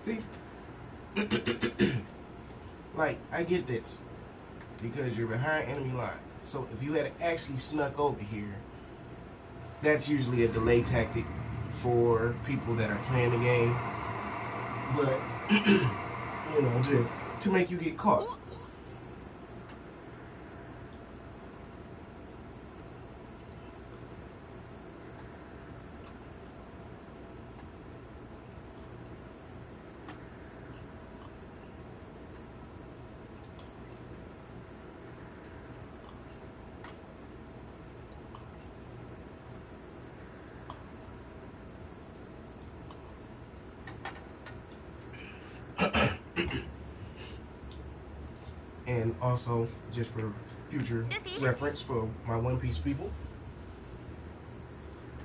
[SPEAKER 1] See? Like, I get this. Because you're behind enemy line. So if you had actually snuck over here, that's usually a delay tactic for people that are playing the game. But you know, to make you get caught. And also, just for future reference for my One Piece people.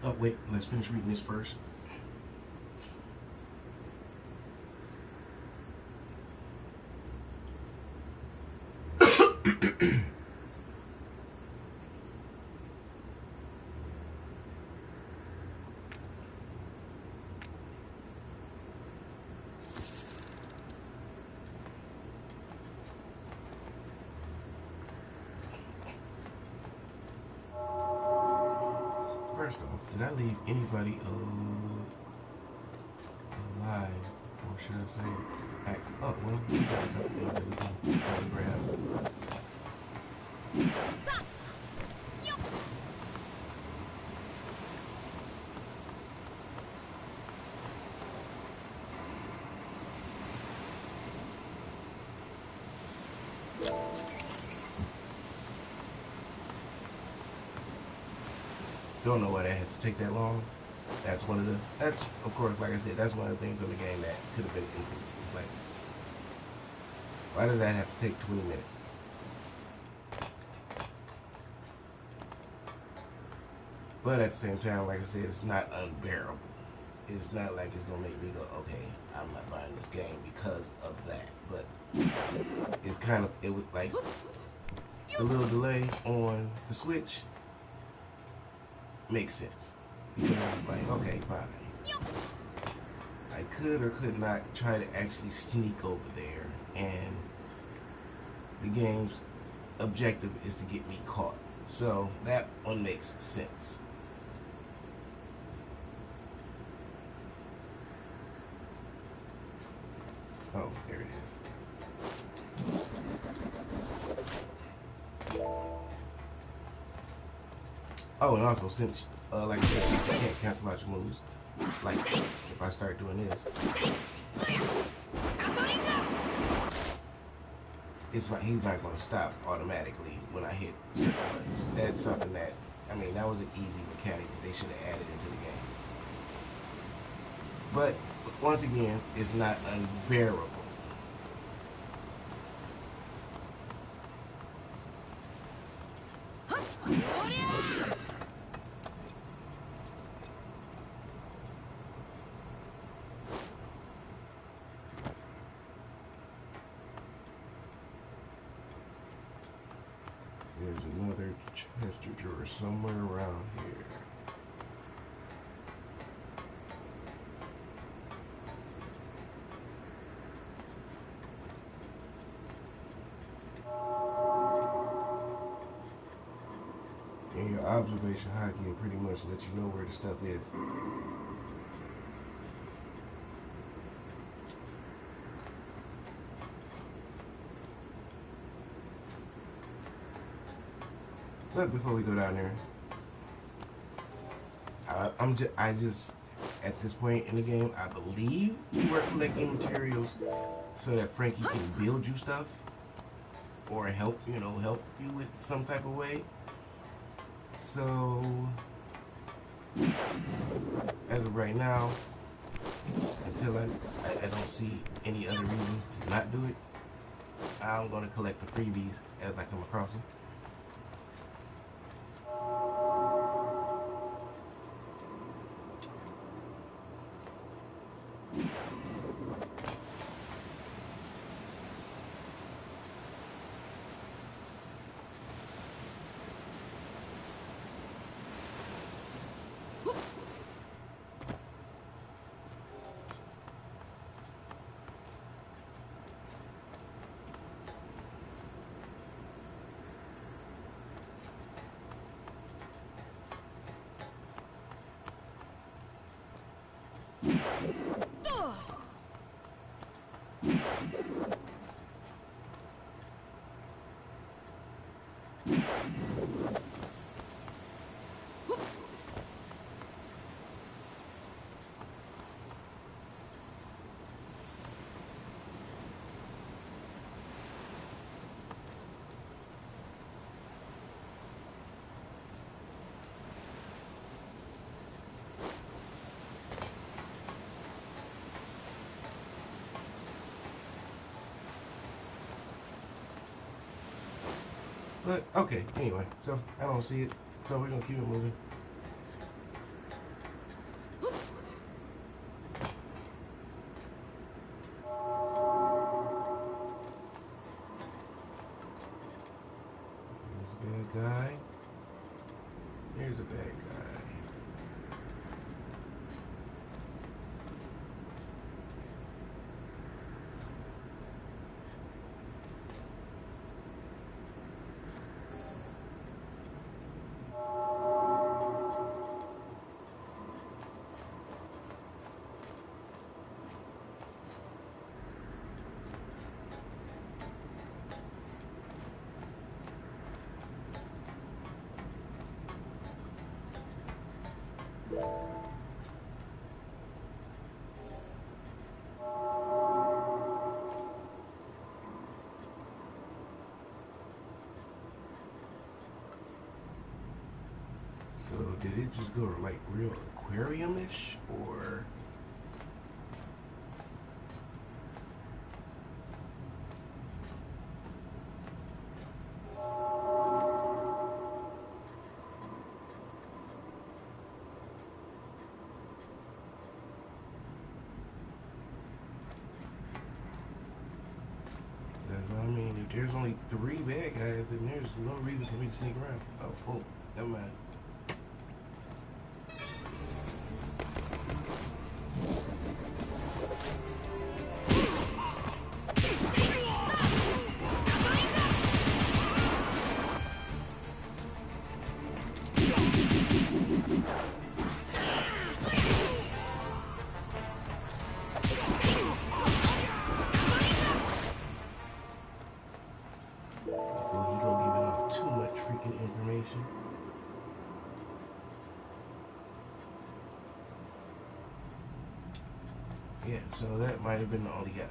[SPEAKER 1] Oh, wait, let's finish reading this first. First off, did I leave anybody alive? Or should I say, oh, well, we got a couple things that we can grab. Don't know why that has to take that long. That's of course, like I said, that's one of the things of the game that could have been improved. It's like, why does that have to take 20 minutes? But at the same time, like I said, it's not unbearable. It's not like it's gonna make me go, okay, I'm not buying this game because of that. But it's kind of, it was like the little delay on the Switch makes sense. Because I'm like, okay, fine. I could or could not try to actually sneak over there, and the game's objective is to get me caught. So that one makes sense. Oh, there it is. Oh, and also, since, like I said, you can't cancel out your moves. Like, if I start doing this, it's like he's not going to stop automatically when I hit certain buttons. That's something that, I mean, that was an easy mechanic that they should have added into the game. But, once again, it's not unbearable. There's another chest or drawer somewhere around here. And your observation hockey will pretty much let you know where the stuff is. But before we go down there, I just at this point in the game, I believe you were collecting materials so that Frankie can build you stuff or help you with some type of way. So as of right now, until I don't see any other reason to not do it, I'm gonna collect the freebies as I come across them. But okay, anyway, so I don't see it, so we're gonna keep it moving. There's a bad guy. There's a bad guy. So did it just go to like real aquarium-ish, or? I mean, if there's only 3 bad guys, then there's no reason for me to sneak around. Oh, never mind. Before he go giving off too much freaking information. Yeah, so that might have been the only guy.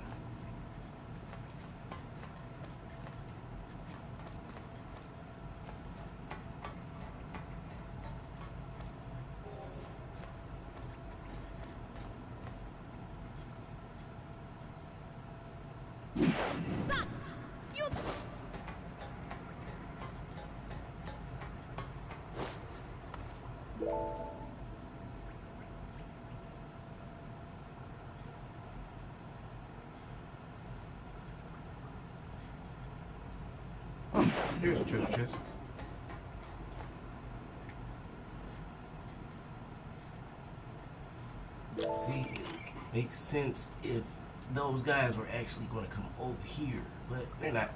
[SPEAKER 1] Oh, here's a treasure chest. See, it makes sense if those guys were actually going to come over here, but they're not.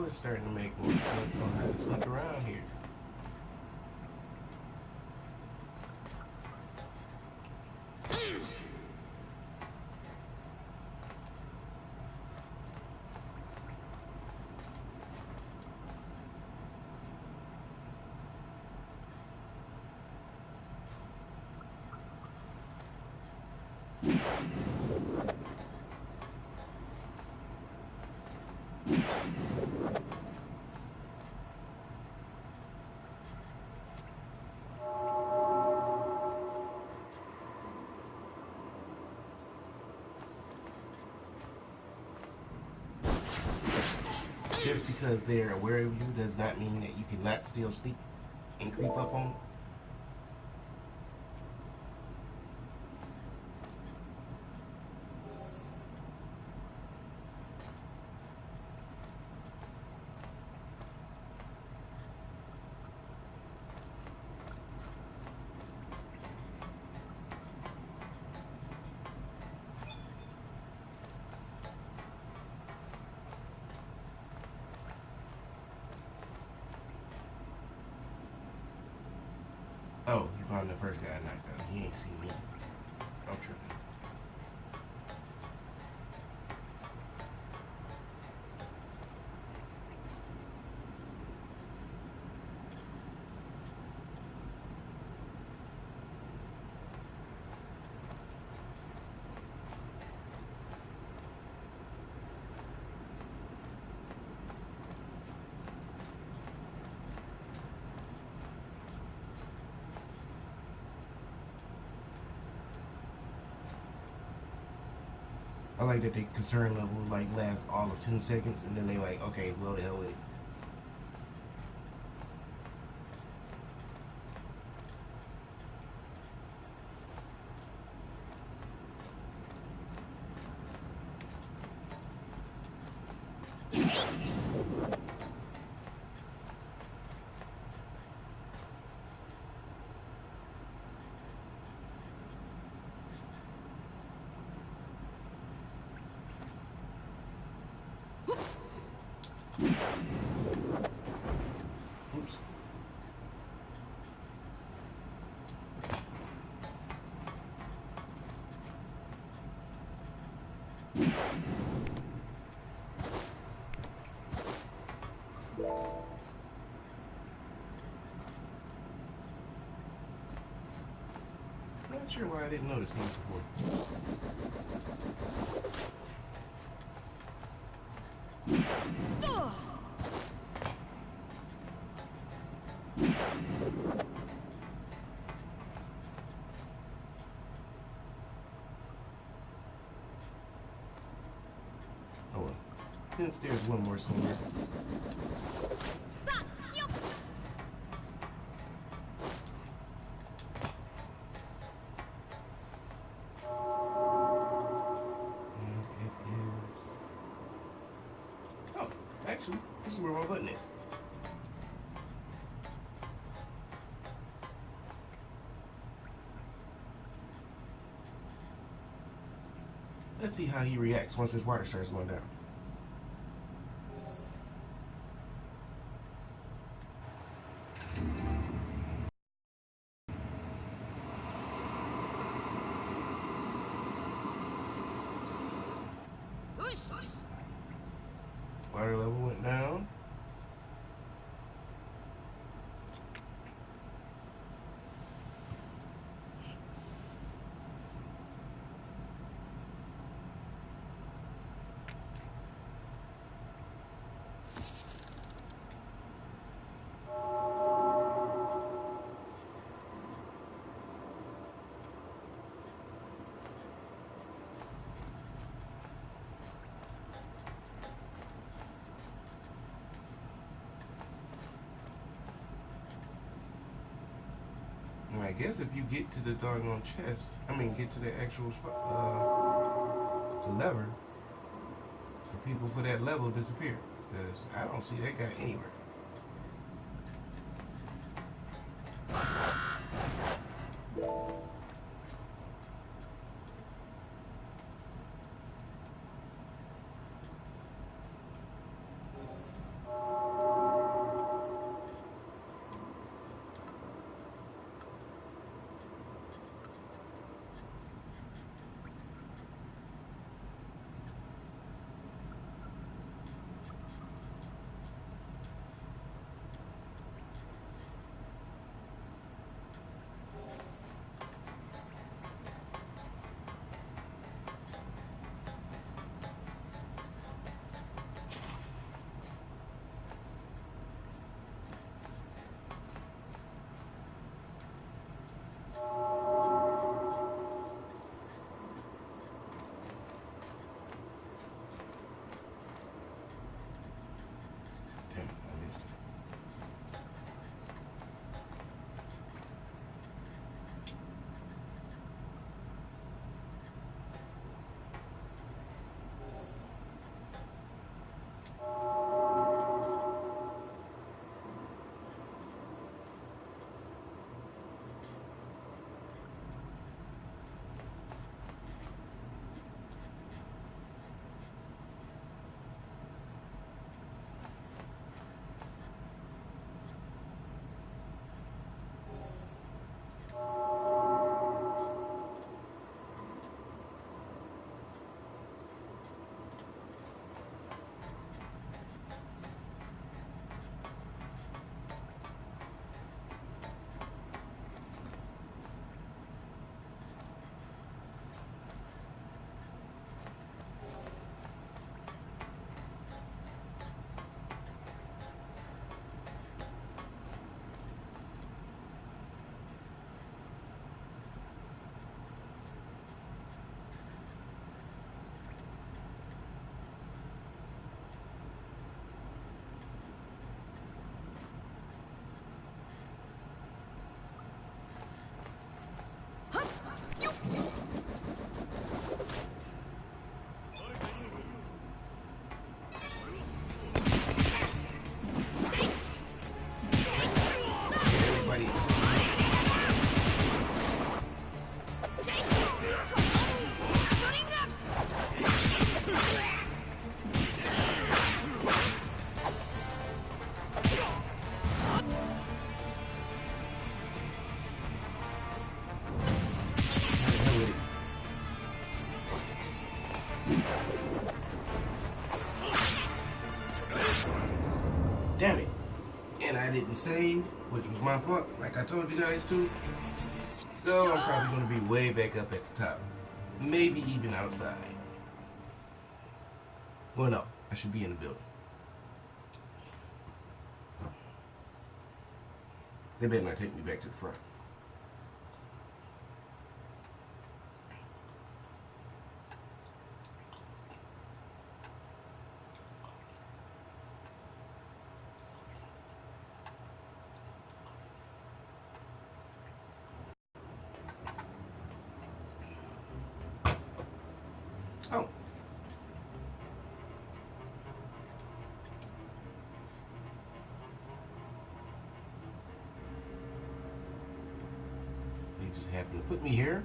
[SPEAKER 1] it's starting to make more sense on how to sneak around here. Just because they're aware of you does not mean that you cannot still sneak and creep up on them. Oh, you found the first guy knocked out. He ain't seen me. I'm tripping. I like that the concern level like lasts all of 10 seconds and then they like, okay, well the hell with it. Oops. Not sure why I didn't notice these before. Oh well. Since there's one more somewhere. And it is... Oh, actually, this is where my button is. Let's see how he reacts once his water starts going down. Water level went down. And I guess if you get to the doggone chest, get to the actual the lever, the people for that level disappear. Because I don't see that guy anywhere. save, which was my fault, like I told you guys to. So I'm probably going to be way back up at the top. Maybe even outside. Well, no, I should be in the building. They better not take me back to the front. Oh. They just happened to put me here.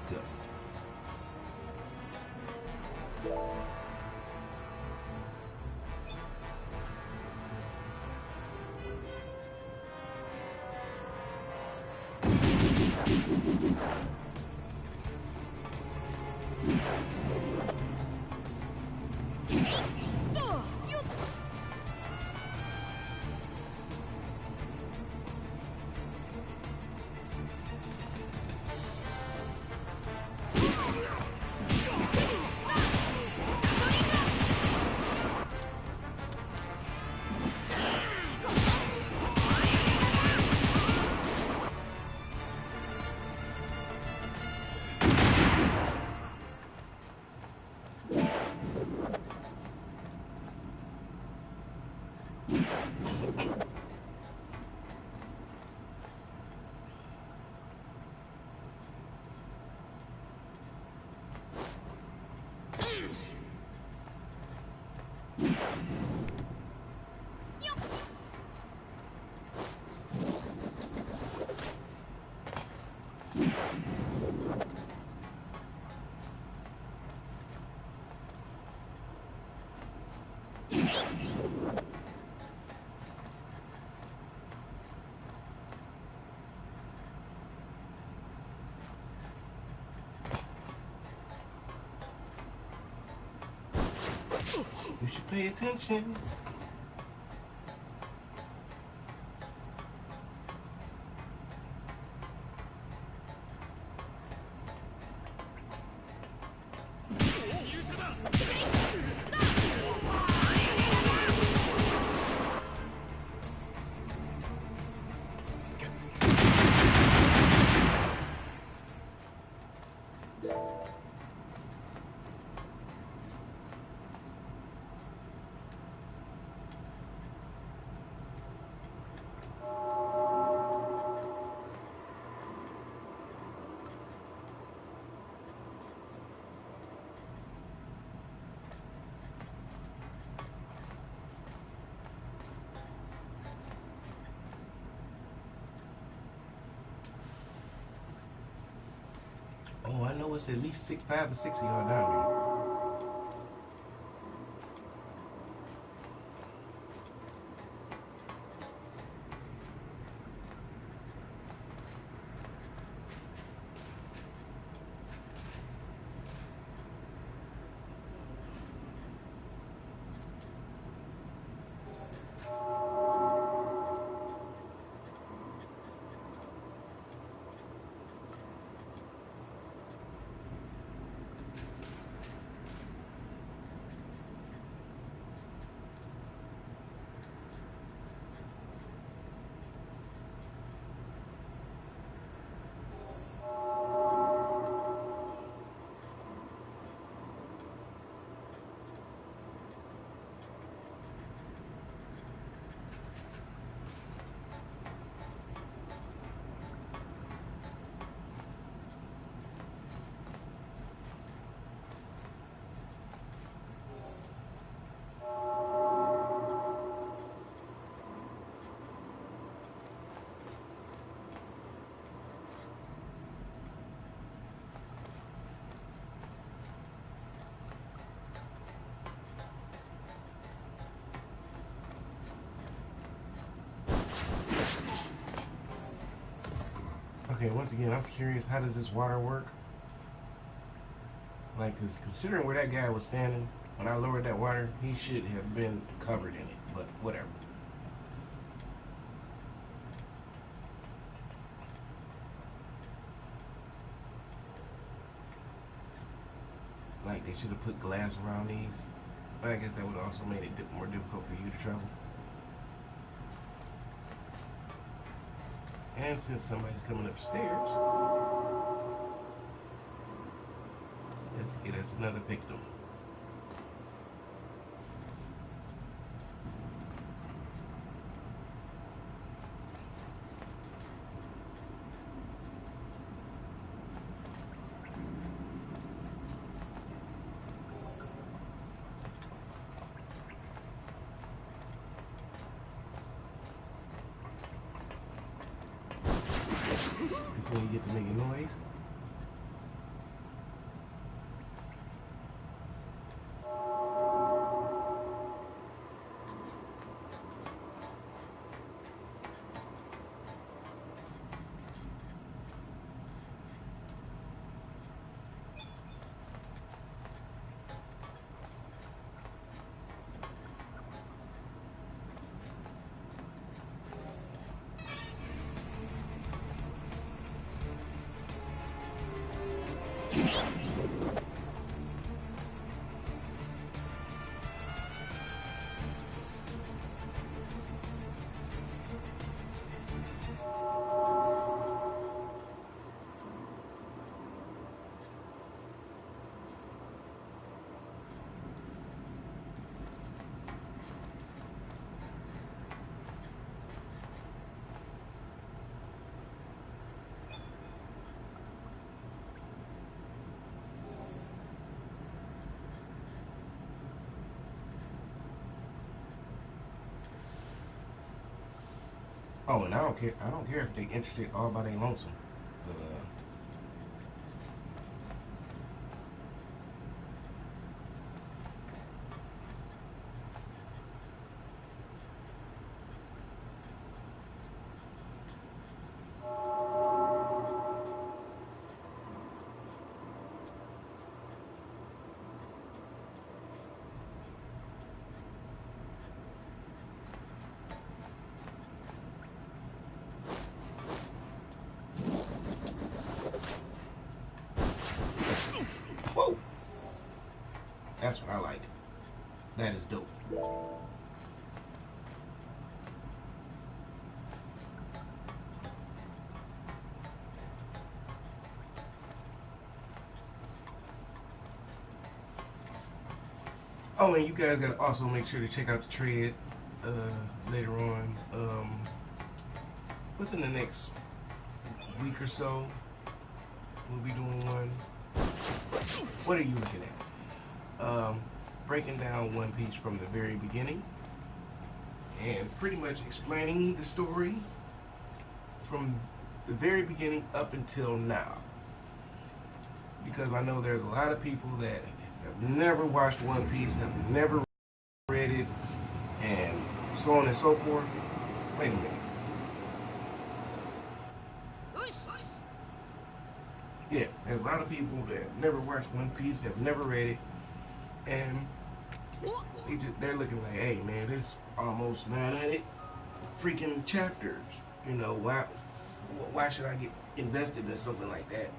[SPEAKER 1] Good. You should pay attention. Oh, I know it's at least 5 or 6 of y'all down there. Okay, once again, I'm curious, how does this water work? Like, 'cause considering where that guy was standing, when I lowered that water, he should have been covered in it, but whatever. Like, they should have put glass around these, but I guess that would also made it more difficult for you to travel. And since somebody's coming upstairs, let's get us another victim. Before you get to making noise. Oh, and I don't care. I don't care if they interested all by their lonesome. But whoa, that's what I like. That is dope. Oh, and you guys gotta also make sure to check out the tread later on. Within the next week or so, we'll be doing one. What are you looking at? Breaking down One Piece from the very beginning and pretty much explaining the story from the very beginning up until now. Because I know there's a lot of people that have never watched One Piece, have never read it, and so on and so forth. Wait a minute. Yeah, there's a lot of people that have never watched One Piece, have never read it, and they're looking like, hey man, there's almost 900 freaking chapters. You know, why should I get invested in something like that,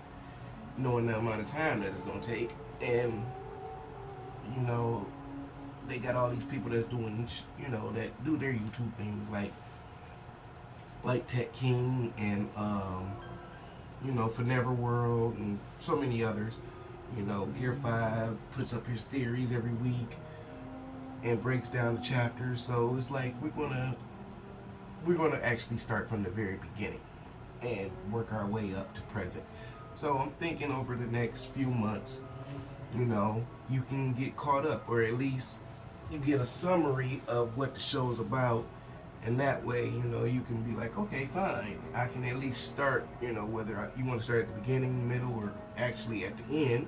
[SPEAKER 1] knowing the amount of time that it's gonna take? And you know, they got all these people that's doing, that do their YouTube things like Tech King and for Neverworld and so many others. Gear 5 puts up his theories every week and breaks down the chapters. So it's like we're gonna actually start from the very beginning and work our way up to present. So I'm thinking over the next few months, you can get caught up, or at least you get a summary of what the show's about, and that way, you can be like, okay, fine, I can at least start, whether you want to start at the beginning, middle, or actually at the end,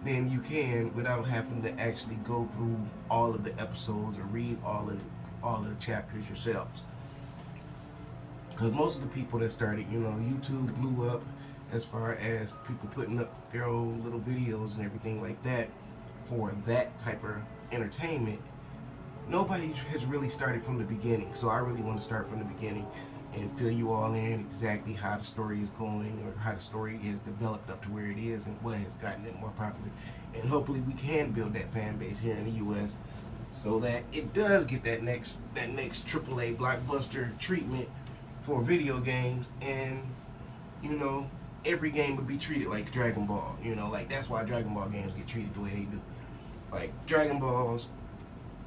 [SPEAKER 1] then you can without having to actually go through all of the episodes or read all of the chapters yourselves. Because most of the people that started, YouTube blew up as far as people putting up their own little videos and everything like that for that type of entertainment. Nobody has really started from the beginning, so I really want to start from the beginning and fill you all in exactly how the story is going, or how the story is developed up to where it is, and what has gotten it more popular. And hopefully we can build that fan base here in the US so that it does get that next AAA blockbuster treatment for video games. And you know every game would be treated like Dragon Ball. Like that's why Dragon Ball games get treated the way they do. Like Dragon Balls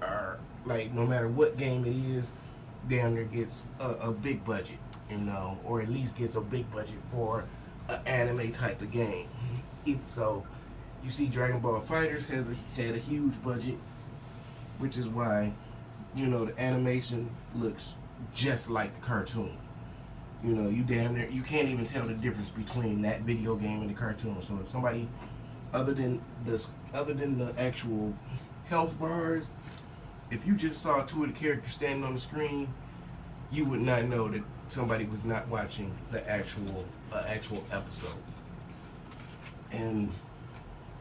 [SPEAKER 1] are, like, no matter what game it is, damn near gets a big budget, or at least gets a big budget for an anime type of game. So you see Dragon Ball Fighters had a huge budget, which is why the animation looks just like the cartoon. You damn near, you can't even tell the difference between that video game and the cartoon. So if somebody, other than the actual health bars, if you just saw two of the characters standing on the screen, you would not know that somebody was not watching the actual episode. And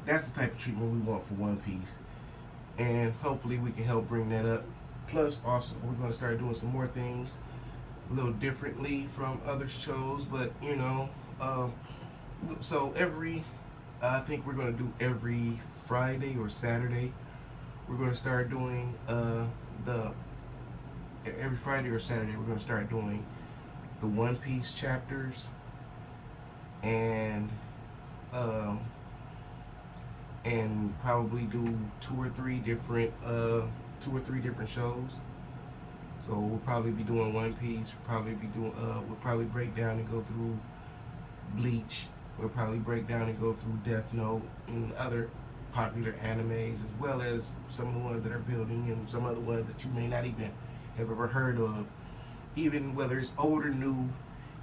[SPEAKER 1] that's the type of treatment we want for One Piece. And hopefully we can help bring that up. Plus, also, we're going to start doing some more things a little differently from other shows. But, so I think we're going to do every Friday or Saturday. We're going to start doing every Friday or Saturday. We're going to start doing the One Piece chapters, and probably do two or three different shows. So we'll probably be doing One Piece. We'll probably break down and go through Bleach. We'll probably break down and go through Death Note and other popular animes, as well as some of the ones that are building, and some other ones that you may not even have ever heard of. Even whether it's old or new,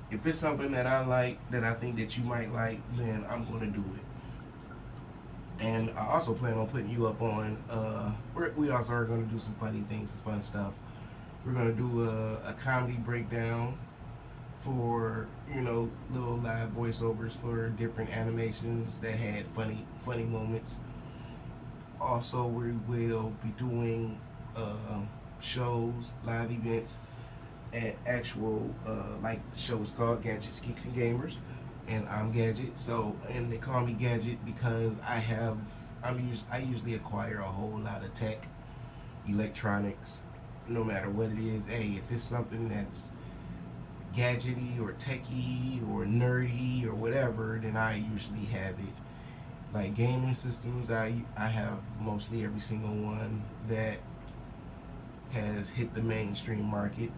[SPEAKER 1] if it's something that I like, that I think that you might like, then I'm going to do it. And I also plan on putting you up on, we also are going to do some funny things, some fun stuff. We're going to do a comedy breakdown for, little live voiceovers for different animations that had funny moments. Also, we will be doing shows, live events at actual, like the show is called Gadgets, Geeks, and Gamers, and I'm Gadget. So, and they call me Gadget because I usually acquire a whole lot of tech, electronics, no matter what it is. Hey, if it's something that's gadgety or techy or nerdy or whatever, then I usually have it. Like gaming systems, I have mostly every single one that has hit the mainstream market,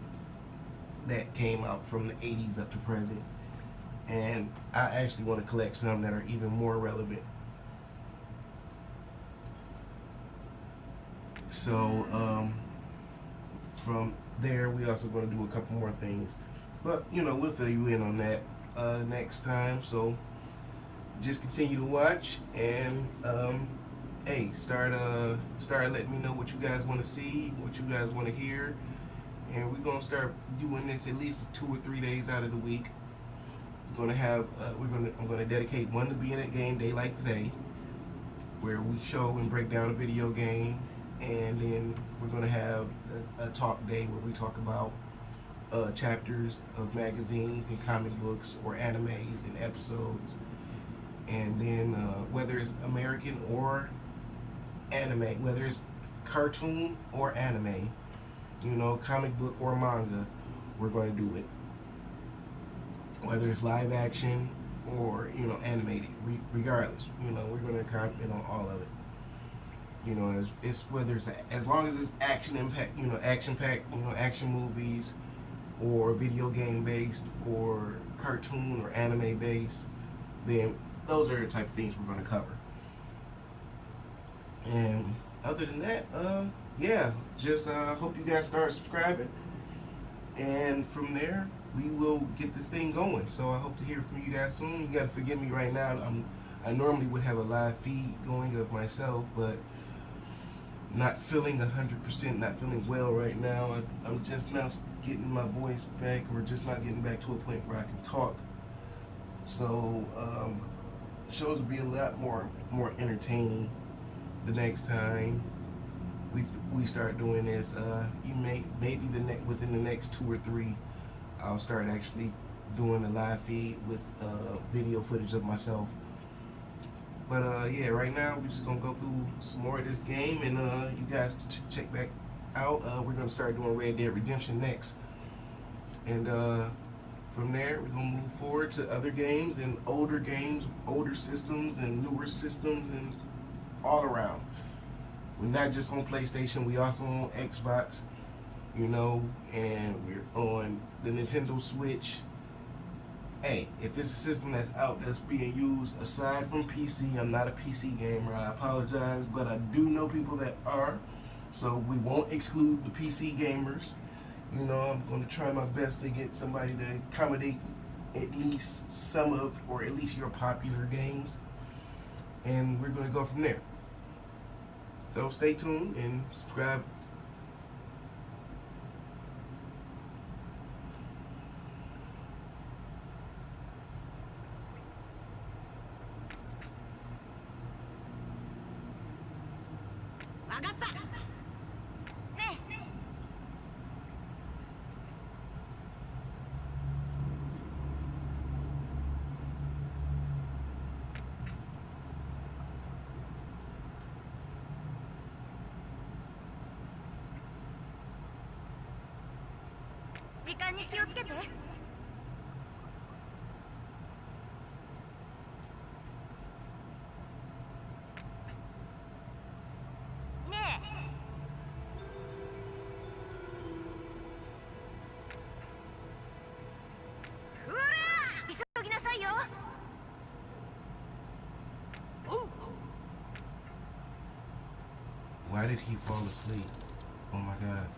[SPEAKER 1] that came out from the 80s up to present. And I actually want to collect some that are even more relevant. So from there, we also going to do a couple more things, but we'll fill you in on that next time. So just continue to watch, and hey, start letting me know what you guys want to see, what you guys want to hear, and we're gonna start doing this at least 2 or 3 days out of the week. I'm gonna dedicate one to being at game day like today, where we show and break down a video game, and then we're gonna have a talk day where we talk about chapters of magazines and comic books or animes and episodes. And then whether it's American or anime, whether it's cartoon or anime, comic book or manga, we're going to do it. Whether it's live action or animated, regardless, we're going to comment on all of it. It's whether it's as long as it's action impact, action packed, action movies, or video game based, or cartoon or anime based, then those are the type of things we're going to cover. And other than that, yeah, just hope you guys start subscribing, and from there we will get this thing going. So I hope to hear from you guys soon. You got to forgive me right now. I normally would have a live feed going of myself, but Not feeling 100%, not feeling well right now. I'm just now getting my voice back, or just not getting back to a point where I can talk. So shows will be a lot more entertaining the next time we start doing this. You maybe within the next 2 or 3, I'll start actually doing a live feed with video footage of myself. But yeah, right now we're just gonna go through some more of this game, and you guys check back out. We're gonna start doing Red Dead Redemption next, and from there we're gonna move forward to other games, older systems, and newer systems, and all around. We're not just on PlayStation; we also on Xbox, you know, and we're on the Nintendo Switch. Hey, if it's a system that's out that's being used aside from PC, I'm not a PC gamer, I apologize, but I do know people that are, so we won't exclude the PC gamers. You know, I'm going to try my best to get somebody to accommodate at least some of, or at least your popular games, and we're going to go from there. So stay tuned and subscribe. Why did he fall asleep? Oh my god.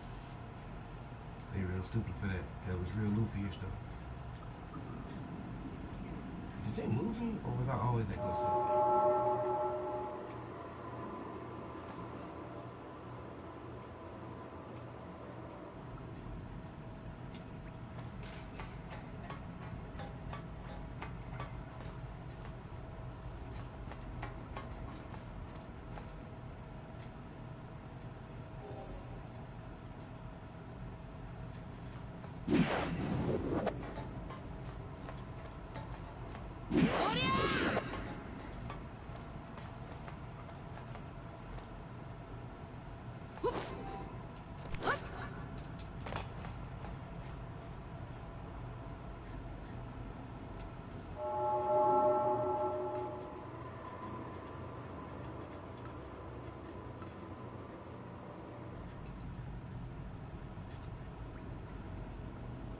[SPEAKER 1] They real stupid for that. That was real Luffy-ish though. Did they move me, or was I always that close to the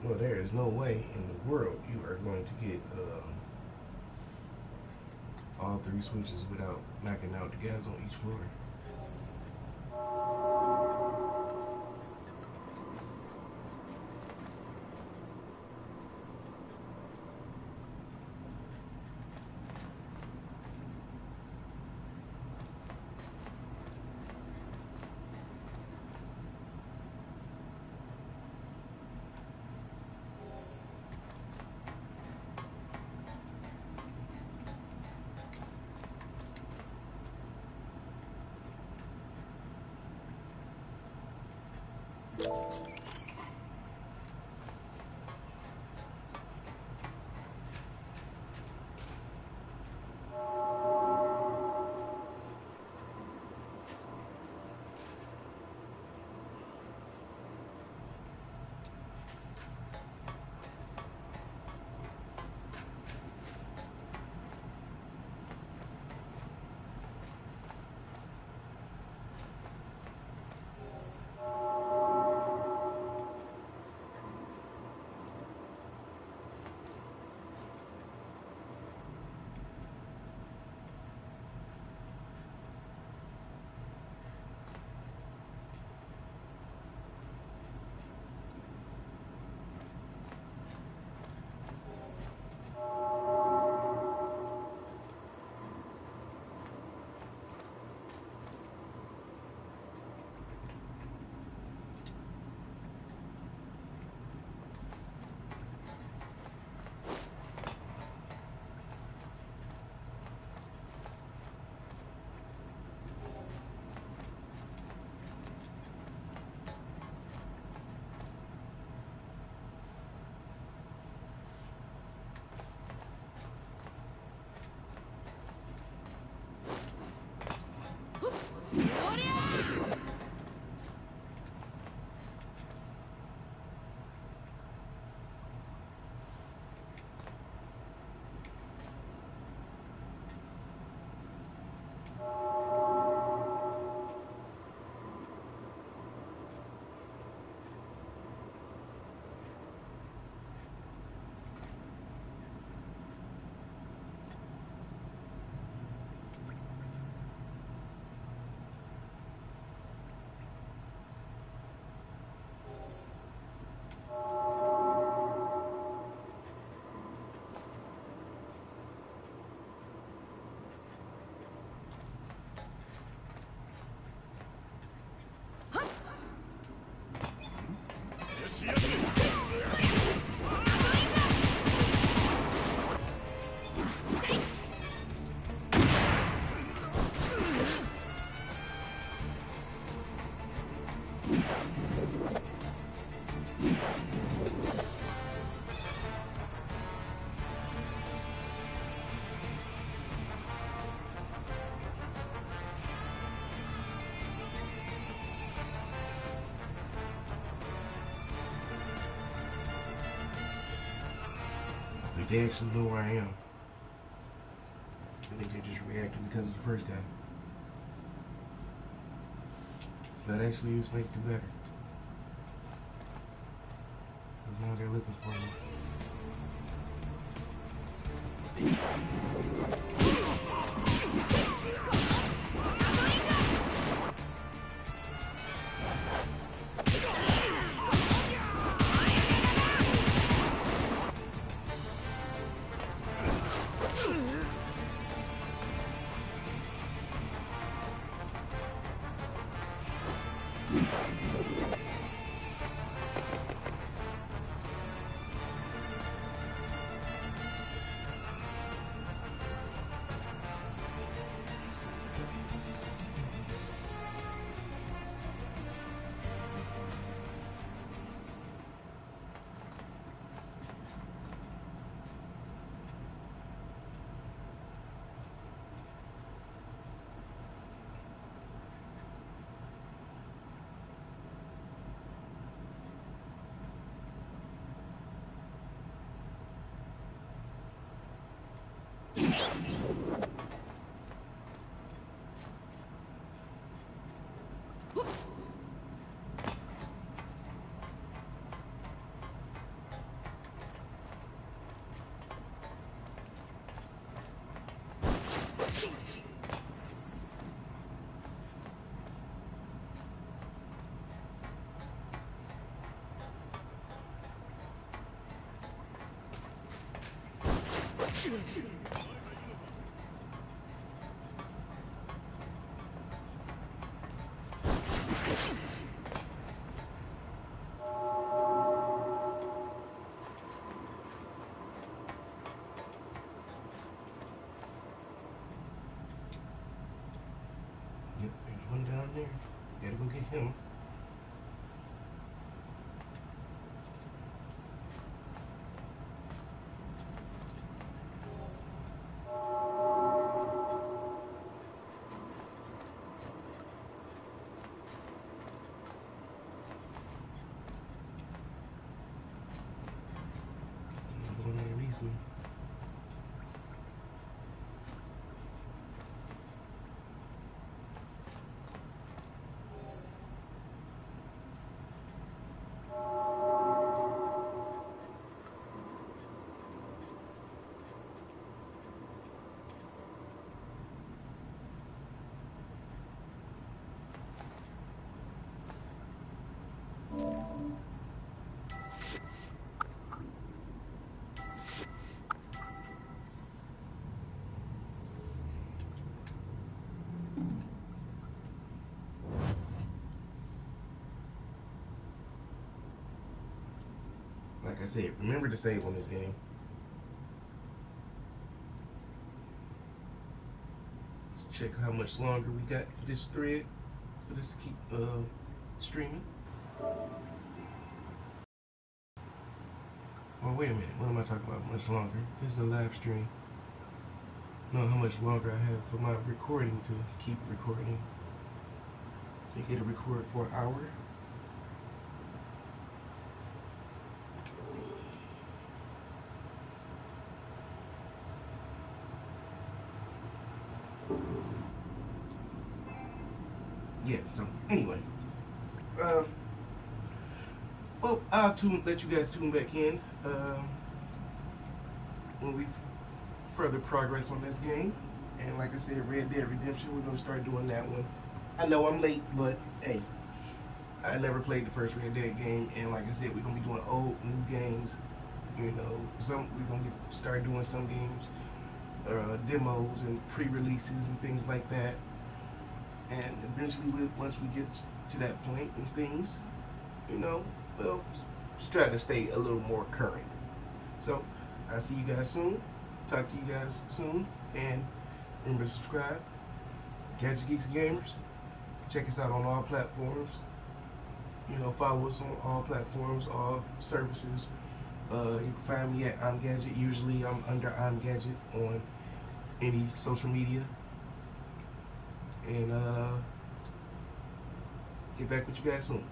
[SPEAKER 1] Well, there is no way in the world you are going to get all 3 switches without knocking out the gas on each floor. If they actually know where I am. I think they're just reacting because of the first guy. That actually just makes it better. Because now they're looking for me. Yep, there's one down there. Gotta go get him. Going underneath me. Like I said, remember to save on this game. Let's check how much longer we got for this thread, for this to keep streaming. Oh, wait a minute. What am I talking about? Much longer? This is a live stream. Know how much longer I have for my recording to keep recording. I think it'll record for an hour. Yeah, so anyway. Well, I'll let you guys tune back in when we further progress on this game. And like I said, Red Dead Redemption, we're going to start doing that one. I know I'm late, but hey, I never played the first Red Dead game. And like I said, we're going to be doing old, new games. You know, we're going to start doing some games, demos and pre-releases and things like that. And eventually, once we get to that point and things, you know, we'll just try to stay a little more current. So, I'll see you guys soon. Talk to you guys soon. And remember to subscribe. Gadget Geeks and Gamers. Check us out on all platforms. You know, follow us on all platforms, all services. You can find me at I'm Gadget. Usually, I'm under I'm Gadget on any social media. And get back with you guys soon.